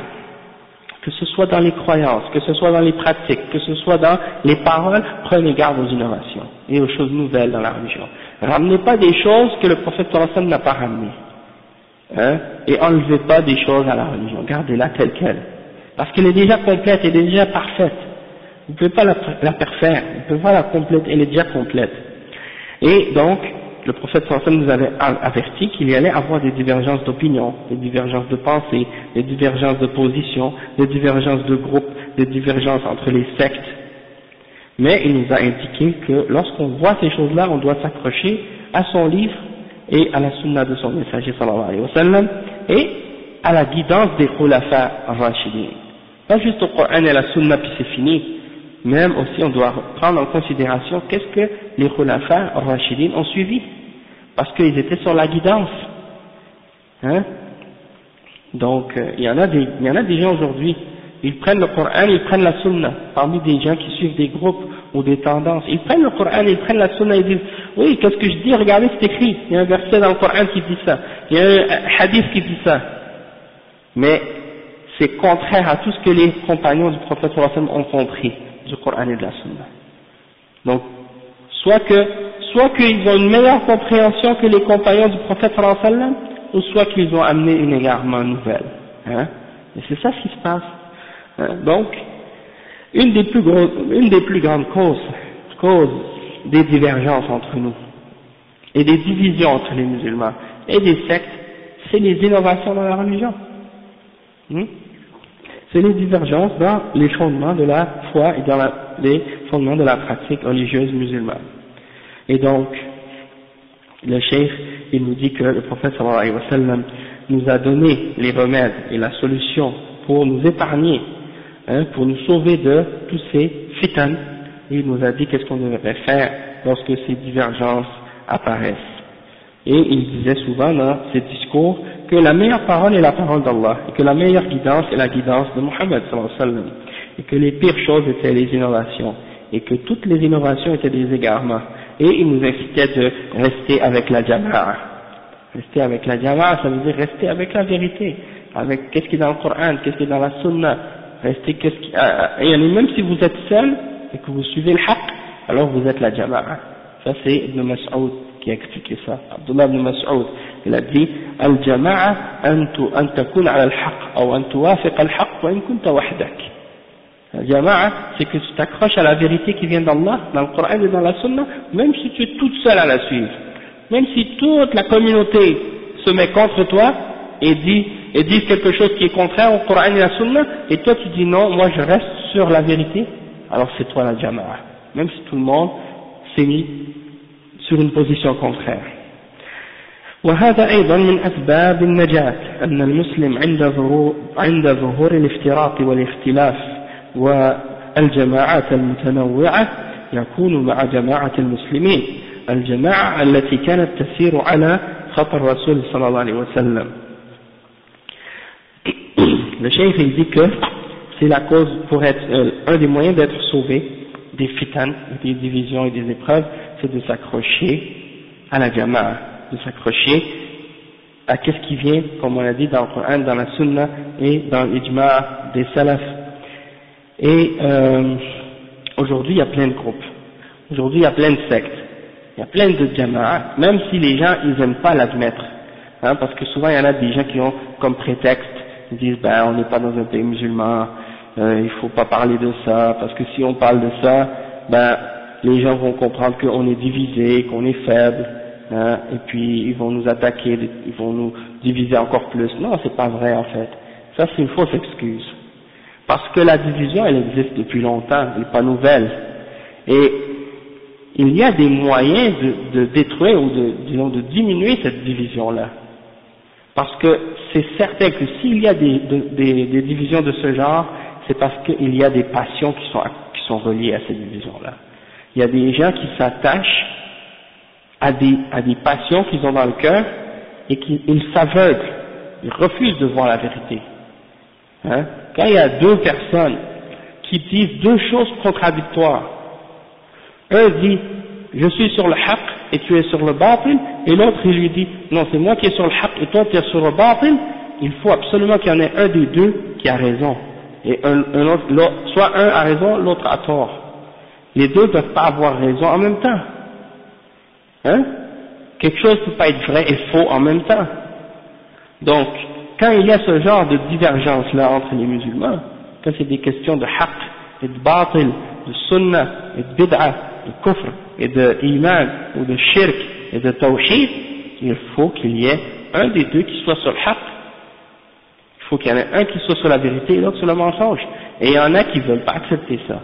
que ce soit dans les croyances, que ce soit dans les pratiques, que ce soit dans les paroles, prenez garde aux innovations et aux choses nouvelles dans la religion. Ramenez pas des choses que le prophète sallallahu alayhi wa sallam n'a pas ramenées. Et enlevez pas des choses à la religion, gardez-la telle qu'elle. Parce qu'elle est déjà complète, elle est déjà parfaite. Vous ne pouvez pas la parfaire, vous ne pouvez pas la compléter, elle est déjà complète. Et donc, le prophète sallallahu alayhi wa sallam nous avait averti qu'il y allait avoir des divergences d'opinion, des divergences de pensée, des divergences de position, des divergences de groupe, des divergences entre les sectes. Mais il nous a indiqué que lorsqu'on voit ces choses-là, on doit s'accrocher à son livre et à la sunna de son messager sallallahu alayhi wa sallam et à la guidance des khulafa ar-rashidin. Pas juste au Coran et à la sunna puis c'est fini. Même aussi on doit prendre en considération qu'est-ce que les khulafa ar-rashidin ont suivi, parce qu'ils étaient sur la guidance. Donc il y en a des gens aujourd'hui, ils prennent le Coran, ils prennent la sunna, parmi des gens qui suivent des groupes ou des tendances, ils prennent le Coran, ils prennent la sunna, ils disent oui, qu'est-ce que je dis, regardez c'est écrit, il y a un verset dans le Coran qui dit ça, il y a un hadith qui dit ça, mais c'est contraire à tout ce que les compagnons du prophète sallallahu alayhi wa sallam ont compris du Coran et de la Sunna. Donc, soit qu'ils ont une meilleure compréhension que les compagnons du prophète sallallahu alayhi wa sallam, ou soit qu'ils ont amené une égarement nouvelle. Et c'est ça ce qui se passe. Donc, une des plus grandes causes des divergences entre nous, et des divisions entre les musulmans, et des sectes, c'est les innovations dans la religion. C'est les divergences dans les fondements de la foi et dans les fondements de la pratique religieuse musulmane. Et donc, le cheikh, il nous dit que le prophète sallallahu alayhi wa sallam nous a donné les remèdes et la solution pour nous épargner, pour nous sauver de tous ces fitan, et il nous a dit qu'est-ce qu'on devrait faire lorsque ces divergences apparaissent. Et il disait souvent dans ses discours que la meilleure parole est la parole d'Allah, et que la meilleure guidance est la guidance de Muhammad sallallahu alayhi wa sallam, et que les pires choses étaient les innovations, et que toutes les innovations étaient des égarements. Et il nous incitait de rester avec la jama'a. Rester avec la jama'a, ça veut dire rester avec la vérité, avec qu'est-ce qui est dans le Coran, qu'est-ce qui est dans la Sunna. Rester et même si vous êtes seul et que vous suivez le haqq, alors vous êtes la jama'a. Ça c'est Ibn Mas'ud qui a expliqué ça. Abdullah ibn Mas'ud, il a dit al-jama'a an takun ala al-haqq ou an tuwafiq al-haqq wa in kunta wahdak. La jama'a, c'est que tu t'accroches à la vérité qui vient d'Allah, dans le Coran et dans la Sunna, même si tu es toute seule à la suivre. Même si toute la communauté se met contre toi et dit quelque chose qui est contraire au Coran et à la Sunna, et toi tu dis non, moi je reste sur la vérité, alors c'est toi la jama'a. Même si tout le monde s'est mis sur une position contraire. وهذا أيضا من أسباب النجاة أن المسلم عند ظهور الافتراق والاختلاف والجماعات المتنوعة يكون مع جماعة المسلمين الجماعة التي كانت تسير على خط الرسول صلى الله عليه وسلم. Le cheikh il dit que c'est la cause pour être un des moyens d'être sauvé des fitan, des divisions et des épreuves, c'est de s'accrocher à la jama'a, de s'accrocher à qu'est-ce qui vient, comme on a dit dans le Coran, dans la Sunna et dans l'ijma' des salafs. Et aujourd'hui il y a plein de groupes, aujourd'hui il y a plein de sectes, il y a plein de jama'a, même si les gens ils n'aiment pas l'admettre, hein, parce que souvent il y en a des gens qui ont comme prétexte, ils disent ben on n'est pas dans un pays musulman, il faut pas parler de ça, parce que si on parle de ça, ben les gens vont comprendre qu'on est divisé, qu'on est faible, hein, et puis ils vont nous attaquer, ils vont nous diviser encore plus. Non, c'est pas vrai en fait, ça c'est une fausse excuse. Parce que la division, elle existe depuis longtemps, elle n'est pas nouvelle. Et il y a des moyens de détruire ou de diminuer cette division-là. Parce que c'est certain que s'il y a des divisions de ce genre, c'est parce qu'il y a des passions qui sont reliées à ces divisions-là. Il y a des gens qui s'attachent à des passions qu'ils ont dans le cœur et qu'ils s'aveuglent, ils refusent de voir la vérité. Hein? Quand il y a deux personnes qui disent deux choses contradictoires, un dit je suis sur le haqq et tu es sur le batil, et l'autre il lui dit non c'est moi qui est sur le haqq et toi tu es sur le batil, il faut absolument qu'il y en ait un des deux qui a raison, et un autre, soit un a raison, l'autre a tort. Les deux ne peuvent pas avoir raison en même temps. Hein? Quelque chose ne peut pas être vrai et faux en même temps. Donc quand il y a ce genre de divergence là entre les musulmans, quand c'est des questions de haqq et de batil, de sunnah et de bid'ah, de kufr et de iman ou de shirk et de tawhid, il faut qu'il y ait un des deux qui soit sur le haqq, il faut qu'il y en ait un qui soit sur la vérité et l'autre sur le mensonge. Et il y en a qui ne veulent pas accepter ça,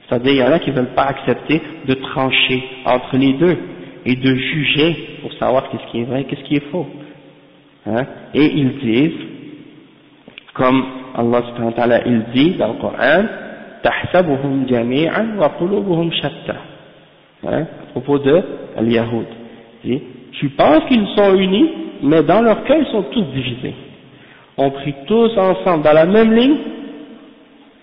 c'est-à-dire il y en a qui ne veulent pas accepter de trancher entre les deux et de juger pour savoir qu'est-ce qui est vrai et qu'est-ce qui est faux. Hein? Et ils disent, comme Allah subhanahu wa ta'ala il dit dans le Coran, تحسبهم جميعا وقلوبهم شتى, à propos de al-Yahoud, tu penses qu'ils sont unis mais dans leur cœur ils sont tous divisés, on prie tous ensemble dans la même ligne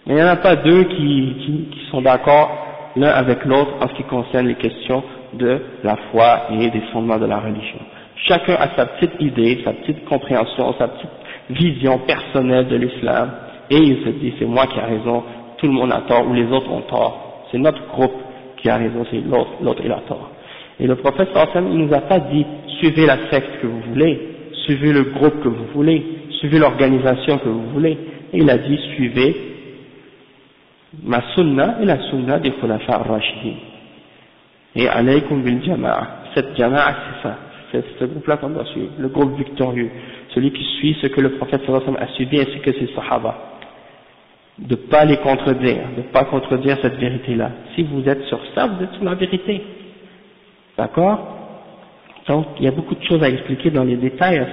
mais il n'y en a pas deux qui sont d'accord l'un avec l'autre en ce qui concerne les questions de la foi et des fondements de la religion. Chacun a sa petite idée, sa petite compréhension, sa petite vision personnelle de l'islam, et il se dit c'est moi qui ai raison, tout le monde a tort ou les autres ont tort, c'est notre groupe qui a raison, c'est l'autre il a tort. Et le prophète sallallahu alayhi wa sallam, il nous a pas dit suivez la secte que vous voulez, suivez le groupe que vous voulez, suivez l'organisation que vous voulez, et il a dit suivez ma sunna et la sunna des khulafa ar-rashidin, et alaykum bil jama'a, cette jama'a c'est ça. C'est ce groupe-là qu'on doit suivre, le groupe victorieux, celui qui suit ce que le prophète sallallahu alayhi wa sallam a suivi ainsi que ses sahaba. De ne pas les contredire, de ne pas contredire cette vérité-là. Si vous êtes sur ça, vous êtes sur la vérité. D'accord? Donc, il y a beaucoup de choses à expliquer dans les détails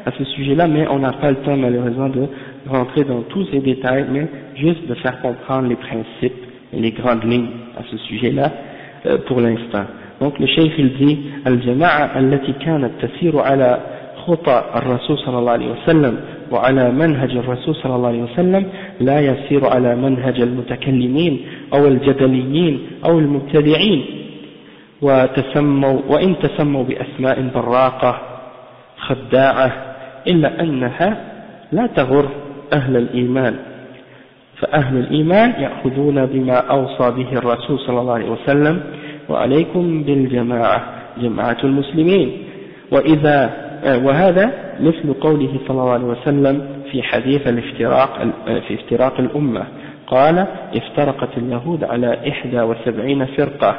à ce sujet-là, mais on n'a pas le temps malheureusement de rentrer dans tous ces détails, mais juste de faire comprendre les principes et les grandes lignes à ce sujet-là pour l'instant. Donc le cheikh il dit الجماعة التي كانت تسير على خطى الرسول صلى الله عليه وسلم وعلى منهج الرسول صلى الله عليه وسلم لا يسير على منهج المتكلمين أو الجدليين أو المبتدعين وإن تسموا بأسماء براقة خداعة إلا أنها لا تغر أهل الإيمان فأهل الإيمان يأخذون بما أوصى به الرسول صلى الله عليه وسلم وعليكم بالجماعة جماعة المسلمين وهذا مثل قوله صلى الله عليه وسلم في حديث في افتراق الأمة قال افترقت اليهود على 71 فرقة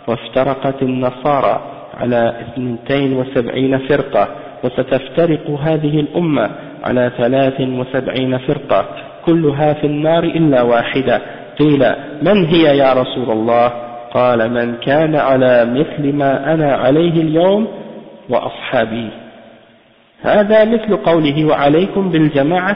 وافترقت النصارى على 72 فرقة وستفترق هذه الأمة على 73 فرقة كلها في النار إلا واحدة قيل من هي يا رسول الله قال من كان على مثل ما أنا عليه اليوم وأصحابي هذا مثل قوله وعليكم بالجماعة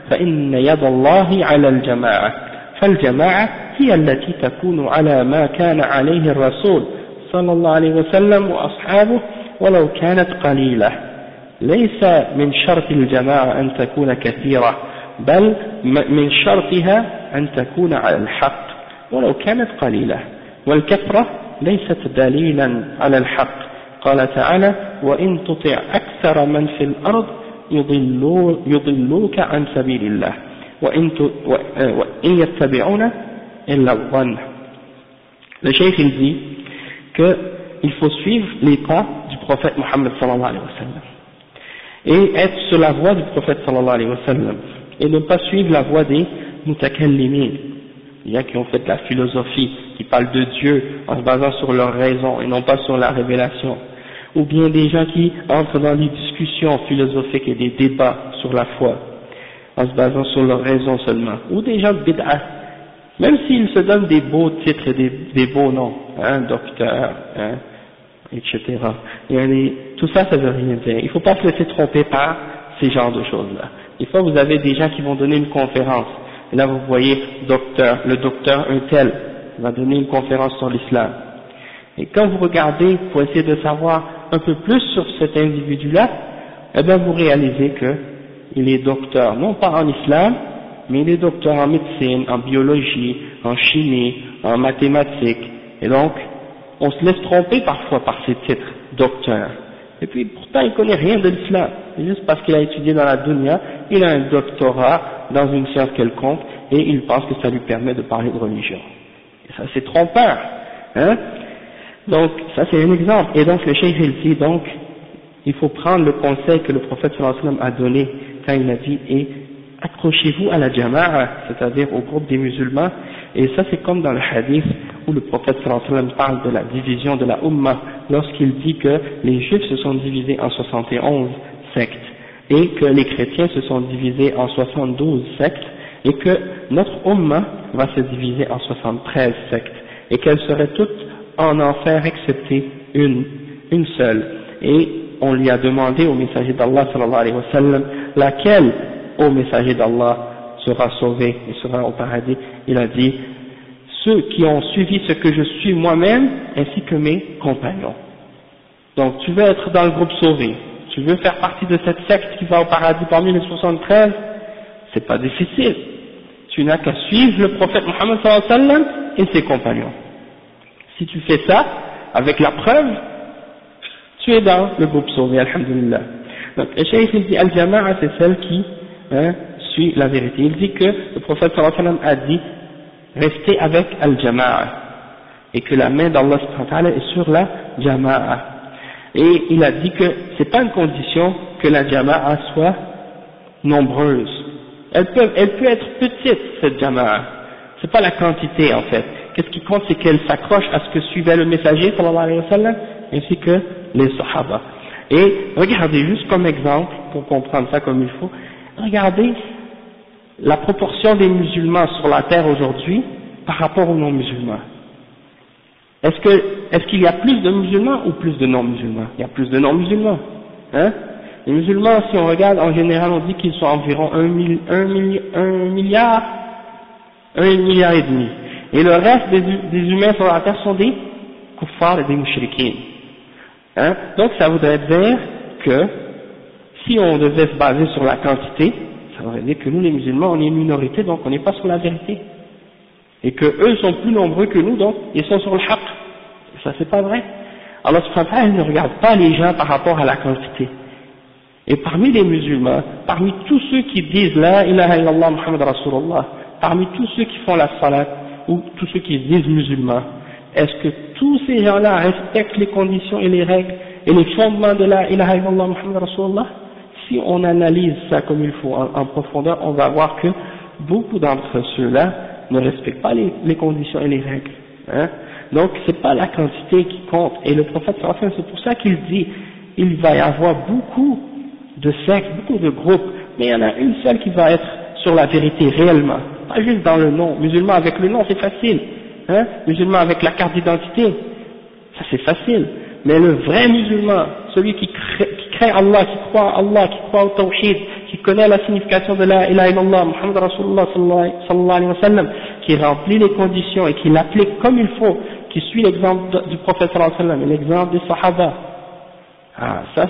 فإن يد الله على الجماعة فالجماعة هي التي تكون على ما كان عليه الرسول صلى الله عليه وسلم وأصحابه ولو كانت قليلة ليس من شرط الجماعة أن تكون كثيرة بل من شرطها أن تكون على الحق ولو كانت قليلة والكثرة ليست دليلا على الحق قال تعالى وإن تطع أكثر من في الأرض يضلوك عن سبيل الله وإن يتبعون إلا الظن. Le cheikh il dit qu'il faut suivre les pas du prophète Mohammed sallallahu alayhi wa sallam et être sur la voie du prophète sallallahu alayhi wa sallam et ne pas suivre la voie des mutakallimin, il y a qui ont fait de la philosophie, qui parlent de Dieu en se basant sur leur raison et non pas sur la révélation, ou bien des gens qui entrent dans des discussions philosophiques et des débats sur la foi en se basant sur leur raison seulement, ou des gens de bid'ah, même s'ils se donnent des beaux titres et des beaux noms, docteur, etc. Tout ça, ça veut rien dire. Il ne faut pas se laisser tromper par ces genres de choses-là. Des fois, vous avez des gens qui vont donner une conférence, et là vous voyez le docteur un tel va donner une conférence sur l'islam. Et quand vous regardez pour essayer de savoir un peu plus sur cet individu-là, eh bien vous réalisez qu'il est docteur, non pas en islam, mais il est docteur en médecine, en biologie, en chimie, en mathématiques. Et donc, on se laisse tromper parfois par ces titres, docteur. Et puis pourtant il ne connaît rien de l'islam. Juste parce qu'il a étudié dans la dunya, il a un doctorat dans une science quelconque, et il pense que ça lui permet de parler de religion. Et ça c'est trompeur. Donc ça c'est un exemple. Et donc le cheikh il dit donc, il faut prendre le conseil que le prophète sallallahu alayhi wa sallam a donné quand il a dit et accrochez-vous à la jama'a, c'est-à-dire au groupe des musulmans, et ça c'est comme dans le hadith où le prophète sallallahu alayhi wa sallam parle de la division de la Ummah, lorsqu'il dit que les juifs se sont divisés en 71 sectes, et que les chrétiens se sont divisés en 72 sectes, et que notre Ummah va se diviser en 73 sectes, et qu'elles seraient toutes en enfer excepté une seule. Et on lui a demandé au messager d'Allah sallallahu alayhi wa sallam, laquelle au messager d'Allah sera sauvé et sera au paradis. Il a dit ceux qui ont suivi ce que je suis moi-même ainsi que mes compagnons. Donc tu veux être dans le groupe sauvé, tu veux faire partie de cette secte qui va au paradis parmi les 73, c'est pas difficile, tu n'as qu'à suivre le prophète Mohammed sallallahu alayhi wa sallam et ses compagnons. Si tu fais ça avec la preuve, tu es dans le groupe sauvé, alhamdulillah. Donc le cheikh il dit al-jama'a c'est celle qui suit la vérité. Il dit que le prophète sallallahu alayhi wa sallam a dit restez avec al-jama'a et que la main d'Allah subhanahu wa ta'ala est sur la jama'a. Et il a dit que c'est pas une condition que la jama'a soit nombreuse. Elle peut être petite cette jama'a. C'est pas la quantité en fait. Qu'est-ce qui compte, c'est qu'elle s'accroche à ce que suivait le messager sallallahu alayhi wa sallam ainsi que les sahaba. Et regardez juste comme exemple pour comprendre ça comme il faut. Regardez la proportion des musulmans sur la terre aujourd'hui par rapport aux non-musulmans. Est-ce qu'il y a plus de musulmans ou plus de non-musulmans? Il y a plus de non-musulmans. Les musulmans, si on regarde, en général, on dit qu'ils sont environ 1 milliard et demi. Et le reste des humains sur la terre sont des kuffar et des mushrikines. Hein? Donc ça voudrait dire que si on devait se baser sur la quantité, ça voudrait dire que nous les musulmans on est une minorité, donc on n'est pas sur la vérité. Et que eux sont plus nombreux que nous, donc ils sont sur le haqq. Ça c'est pas vrai. Allah subhanahu wa ta'ala ne regarde pas les gens par rapport à la quantité. Et parmi les musulmans, parmi tous ceux qui disent la ilaha illallah Muhammad Rasulullah, parmi tous ceux qui font la salat, ou tous ceux qui disent musulmans, est-ce que tous ces gens-là respectent les conditions et les règles et les fondements de la ilaha illallah Muhammad Rasulullah? Si on analyse ça comme il faut en profondeur, on va voir que beaucoup d'entre ceux-là ne respectent pas les conditions et les règles. Hein? Donc c'est pas la quantité qui compte. Et le prophète sallallahu alayhi wa sallam, c'est pour ça qu'il dit, il va y avoir beaucoup de sectes, beaucoup de groupes, mais il y en a une seule qui va être sur la vérité réellement, pas juste dans le nom. Musulman avec le nom c'est facile, hein? Musulman avec la carte d'identité, ça c'est facile. Mais le vrai musulman, celui qui craint Allah, qui croit à Allah, qui croit au tawhid, qui connaît la signification de la ilaha illallah, Muhammad Rasulullah sallallahu alayhi wa sallam, qui remplit les conditions et qui l'applique comme il faut, qui suit l'exemple du prophète sallallahu alayhi wa sallam et l'exemple des sahaba. Ah, ça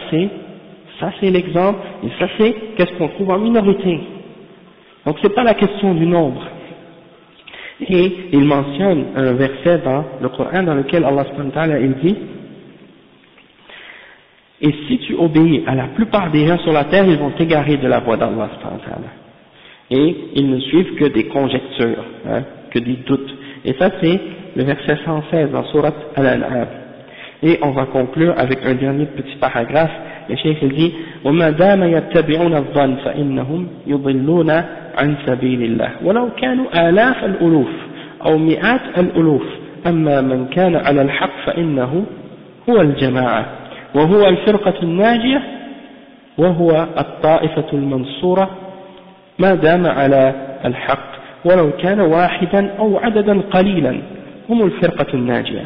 c'est l'exemple, et ça c'est qu'est-ce qu'on trouve en minorité. Donc c'est pas la question du nombre. Et il mentionne un verset dans le Coran dans lequel Allah subhanahu wa ta'ala il dit: et si tu obéis à la plupart des gens sur la terre, ils vont t'égarer de la voie d'Allah subhanahu wa ta'ala. Et ils ne suivent que des conjectures, hein, que des doutes. Et ça c'est le verset 116 dans Sourate Al-An'am. Et on va conclure avec un dernier petit paragraphe. Le cheikh il dit: وَمَا دَامَ يَتَّبِعُونَ الظَّنَّ فَإِنَّهُمْ يُضِلُّونَ عَنْ سَبِيلِ اللَّهِ وَلَوْ كَانُوا آلَافَ الْأُلُوفِ أو مئات الألوف أما من كان على الحق فإنه هو الجماعة وهو الفرقة الناجية وهو الطائفة المنصورة ما دام على الحق ولو كان واحدا أو عددا قليلا هم الفرقة الناجية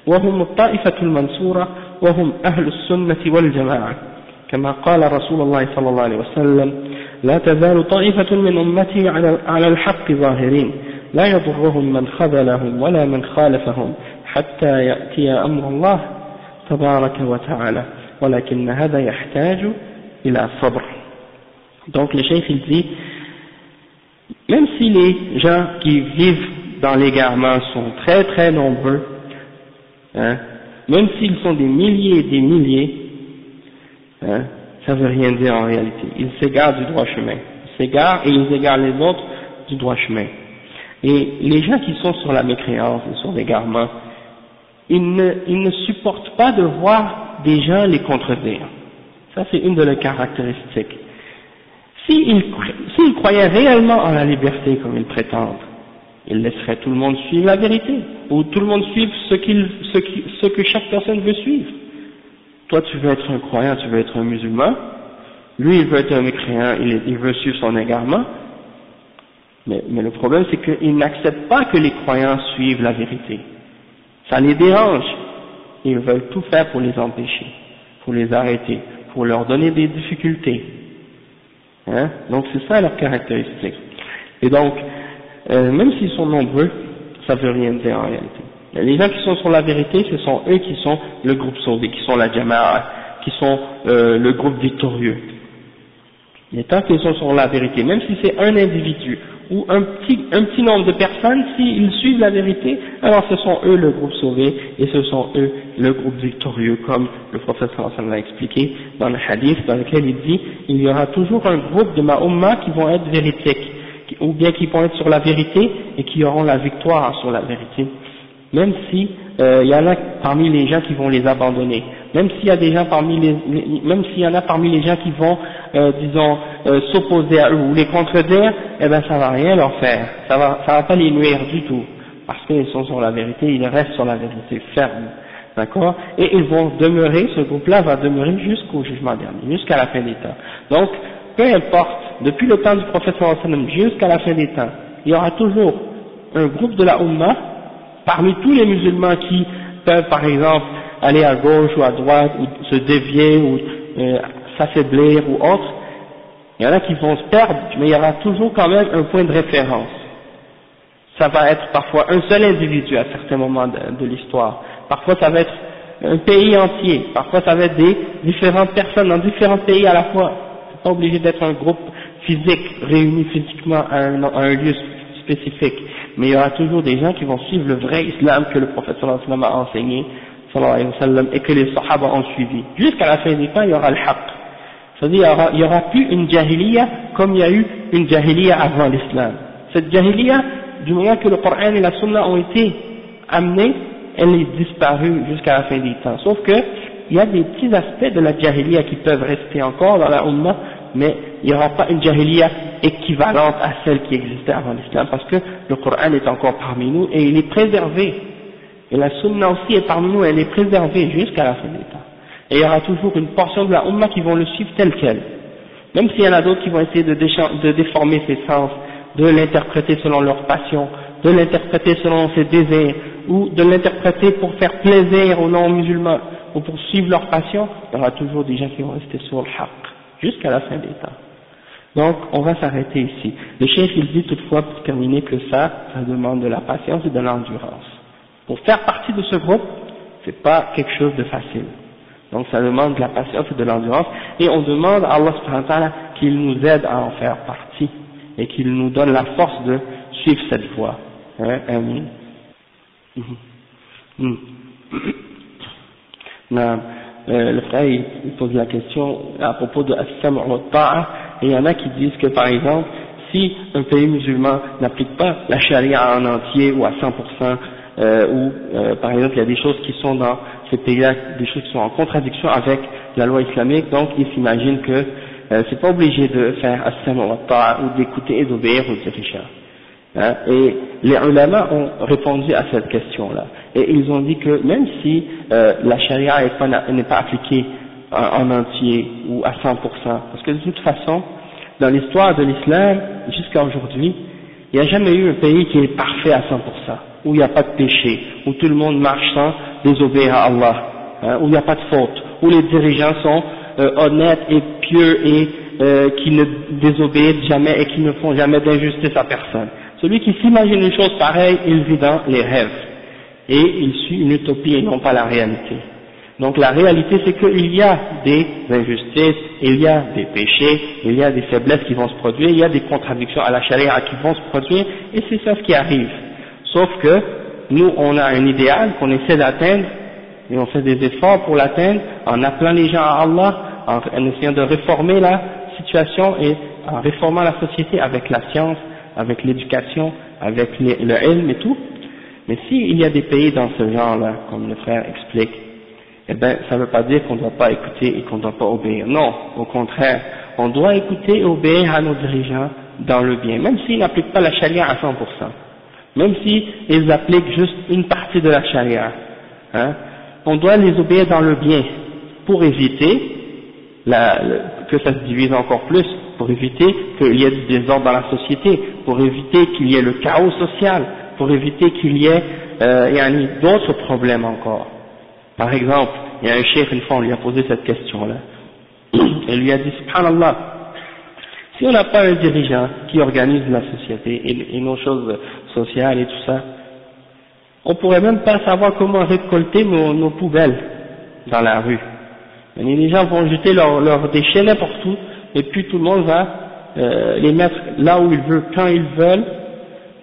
وهم الطائفة المنصورة وهم أهل السنة والجماعة كما قال رسول الله صلى الله عليه وسلم: لا تزال طائفة من أمتي على الحق ظاهرين لا يضرهم من خذلهم ولا من خالفهم حتى يأتي أمر الله تبارك وتعالى ولكن هذا يحتاج إلى صبر. Donc le cheikh il dit, même si les gens qui vivent dans l'égarement sont très très nombreux, hein, même s'ils sont des milliers et des milliers, hein, ça veut rien dire en réalité. Ils s'égarent du droit chemin. Ils s'égarent et ils égarent les autres du droit chemin. Et les gens qui sont sur la mécréance et sur l'égarement, ils ne supportent pas de voir des gens les contredire. Ça c'est une de leurs caractéristiques. S'ils croyaient réellement en la liberté comme ils prétendent, ils laisseraient tout le monde suivre la vérité, ou tout le monde suivre ce que chaque personne veut suivre. Toi tu veux être un croyant, tu veux être un musulman, lui il veut être un mécréant, il veut suivre son égarement, mais le problème c'est qu'ils n'acceptent pas que les croyants suivent la vérité. Ça les dérange, ils veulent tout faire pour les empêcher, pour les arrêter, pour leur donner des difficultés. Hein? Donc c'est ça leur caractéristique. Et donc, même s'ils sont nombreux, ça veut rien dire en réalité. Les gens qui sont sur la vérité, ce sont eux qui sont le groupe sauvé, qui sont la Jama'a, qui sont le groupe victorieux. Et tant qu'ils sont sur la vérité, même si c'est un individu ou un petit nombre de personnes, s'ils suivent la vérité, alors ce sont eux le groupe sauvé et ce sont eux le groupe victorieux, comme le prophète sallallahu alayhi wa sallam l'a expliqué dans le hadith dans lequel il dit: il y aura toujours un groupe de ma umma qui vont être véritiques, ou bien qui vont être sur la vérité et qui auront la victoire sur la vérité, même si il y en a parmi les gens qui vont les abandonner, même s'il y a des gens même s'il y en a parmi les gens qui vont disons s'opposer à eux ou les contredire, eh ben ça va rien leur faire, ça va pas les nuire du tout, parce qu'ils sont sur la vérité, ils restent sur la vérité ferme, d'accord, et ils vont demeurer, ce groupe-là va demeurer jusqu'au jugement dernier, jusqu'à la fin des temps. Donc peu importe, depuis le temps du prophète sallallahu alayhi wa sallam jusqu'à la fin des temps, il y aura toujours un groupe de la Ummah parmi tous les musulmans qui peuvent par exemple aller à gauche ou à droite, ou se dévier, ou s'affaiblir ou autre. Il y en a qui vont se perdre, mais il y aura toujours quand même un point de référence. Ça va être parfois un seul individu à certains moments de l'histoire, parfois ça va être un pays entier, parfois ça va être des différentes personnes dans différents pays à la fois. C'est pas obligé d'être un groupe physique, réuni physiquement à un lieu spécifique, mais il y aura toujours des gens qui vont suivre le vrai islam que le prophète sallallahu alayhi wa sallam a enseigné, sallallahu alayhi wa sallam, et que les sahaba ont suivi. Jusqu'à la fin des temps, il y aura le haqq. C'est-à-dire, il y aura plus une jahiliya comme il y a eu une jahiliya avant l'islam. Cette jahiliya, du moment que le Coran et la Sunna ont été amenés, elle est disparue jusqu'à la fin des temps. Sauf que, il y a des petits aspects de la jahiliya qui peuvent rester encore dans la Ummah, mais il n'y aura pas une jahiliya équivalente à celle qui existait avant l'islam, parce que le Coran est encore parmi nous et il est préservé. Et la Sunna aussi est parmi nous, elle est préservée jusqu'à la fin des temps. Et il y aura toujours une portion de la Ummah qui vont le suivre tel quel. Même s'il y en a d'autres qui vont essayer de déformer ses sens, de l'interpréter selon leur passion, de l'interpréter selon ses désirs, ou de l'interpréter pour faire plaisir aux non-musulmans, ou pour suivre leur passion, il y aura toujours des gens qui vont rester sur le haqq, jusqu'à la fin des temps. Donc, on va s'arrêter ici. Le cheikh, il dit toutefois, pour terminer, que ça demande de la patience et de l'endurance. Pour faire partie de ce groupe, c'est pas quelque chose de facile. Donc, ça demande de la patience et de l'endurance, et on demande à Allah subhanahu wa ta'ala qu'il nous aide à en faire partie, et qu'il nous donne la force de suivre cette voie. Hein, amin. Le frère il pose la question à propos de as-sam' wa ta'a, et il y en a qui disent que par exemple si un pays musulman n'applique pas la charia en entier ou à 100%, par exemple il y a des choses qui sont dans ces pays-là, des choses qui sont en contradiction avec la loi islamique, donc ils s'imaginent que c'est pas obligé de faire as-sam' wa ta'a ou d'écouter et d'obéir aux dirigeants. Hein, et les ulama ont répondu à cette question-là, et ils ont dit que même si la charia n'est pas appliquée en entier ou à 100%, parce que de toute façon, dans l'histoire de l'islam, jusqu'à aujourd'hui, il n'y a jamais eu un pays qui est parfait à 100%, où il n'y a pas de péché, où tout le monde marche sans désobéir à Allah, hein, où il n'y a pas de faute, où les dirigeants sont honnêtes et pieux et qui ne désobéissent jamais et qui ne font jamais d'injustice à personne. Celui qui s'imagine une chose pareille, il vit dans les rêves, et il suit une utopie et non pas la réalité. Donc la réalité c'est qu'il y a des injustices, il y a des péchés, il y a des faiblesses qui vont se produire, il y a des contradictions à la charia qui vont se produire, et c'est ça ce qui arrive. Sauf que nous on a un idéal qu'on essaie d'atteindre, et on fait des efforts pour l'atteindre, en appelant les gens à Allah, en essayant de réformer la situation et en réformant la société avec la science, avec l'éducation, avec le ilm et tout. Mais s'il y a des pays dans ce genre-là, comme le frère explique, eh ben, ça ne veut pas dire qu'on ne doit pas écouter et qu'on ne doit pas obéir. Non, au contraire, on doit écouter et obéir à nos dirigeants dans le bien, même s'ils n'appliquent pas la charia à 100%, même s'ils appliquent juste une partie de la charia, hein, on doit les obéir dans le bien, pour éviter que ça se divise encore plus, pour éviter qu'il y ait du désordre dans la société, pour éviter qu'il y ait le chaos social, pour éviter qu'il y ait d'autres problèmes encore. Par exemple, il y a un cheikh, une fois on lui a posé cette question-là, et lui a dit, subhanallah, si on n'a pas un dirigeant qui organise la société et nos choses sociales et tout ça, on pourrait même pas savoir comment récolter nos poubelles dans la rue. Et les gens vont jeter leurs déchets n'importe où, et puis tout le monde va les mettre là où il veut, quand ils veulent,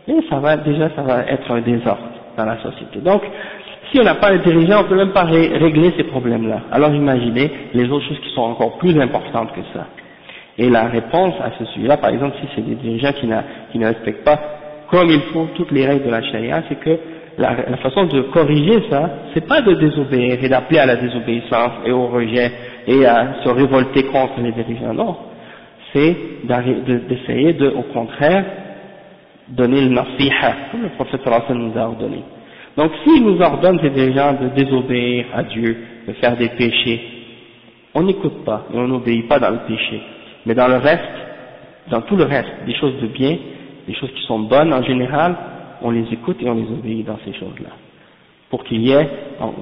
et ça va être un désordre dans la société. Donc, si on n'a pas de dirigeant, on ne peut même pas régler ces problèmes-là. Alors imaginez les autres choses qui sont encore plus importantes que ça. Et la réponse à ce sujet-là, par exemple, si c'est des dirigeants qui ne respectent pas comme il faut toutes les règles de la charia, c'est que la façon de corriger ça, c'est pas de désobéir et d'appeler à la désobéissance et au rejet et à se révolter contre les dirigeants, non. C'est d'essayer de, au contraire, donner le nasiha, comme le prophète sallallahu alayhi wa sallam nous a ordonné. Donc s'il nous ordonne, ces dirigeants, de désobéir à Dieu, de faire des péchés, on n'écoute pas et on n'obéit pas dans le péché. Mais dans le reste, dans tout le reste, des choses de bien, des choses qui sont bonnes en général, on les écoute et on les obéit dans ces choses-là. Pour qu'il y ait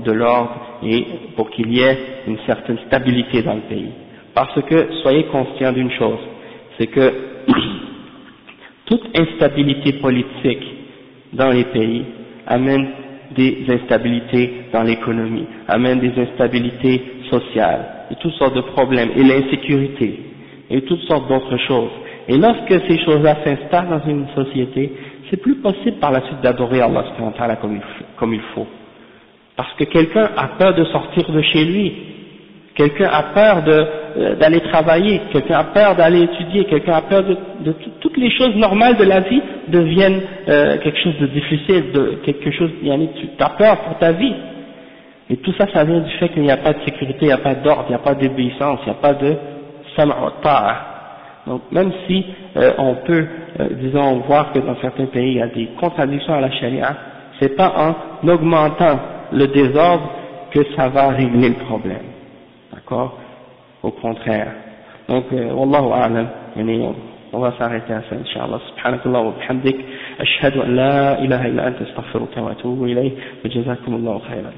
de l'ordre et pour qu'il y ait une certaine stabilité dans le pays. Parce que, soyez conscients d'une chose, c'est que toute instabilité politique dans les pays amène des instabilités dans l'économie, amène des instabilités sociales, et toutes sortes de problèmes, et l'insécurité, et toutes sortes d'autres choses. Et lorsque ces choses-là s'installent dans une société, c'est plus possible par la suite d'adorer Allah subhanahu wa ta'ala comme il faut. Parce que quelqu'un a peur de sortir de chez lui, quelqu'un a peur d'aller travailler, quelqu'un a peur d'aller étudier, quelqu'un a peur de toutes les choses normales de la vie deviennent quelque chose de difficile, quelque chose, tu as peur pour ta vie. Et tout ça, ça vient du fait qu'il n'y a pas de sécurité, il n'y a pas d'ordre, il n'y a pas d'obéissance, il n'y a pas de sam'a wa ta'a. Donc même si on peut, disons, voir que dans certains pays il y a des contradictions à la charia, c'est pas en augmentant le désordre que ça va régler le problème. D'accord? Au contraire. Donc, wallahu a'lam, on va s'arrêter à ça, inshallah. Subhanakallah wa bihamdik, ashhadu an la ilaha illa anta astaghfiruka wa atubu ilayk, wa jazakumullahu khayran.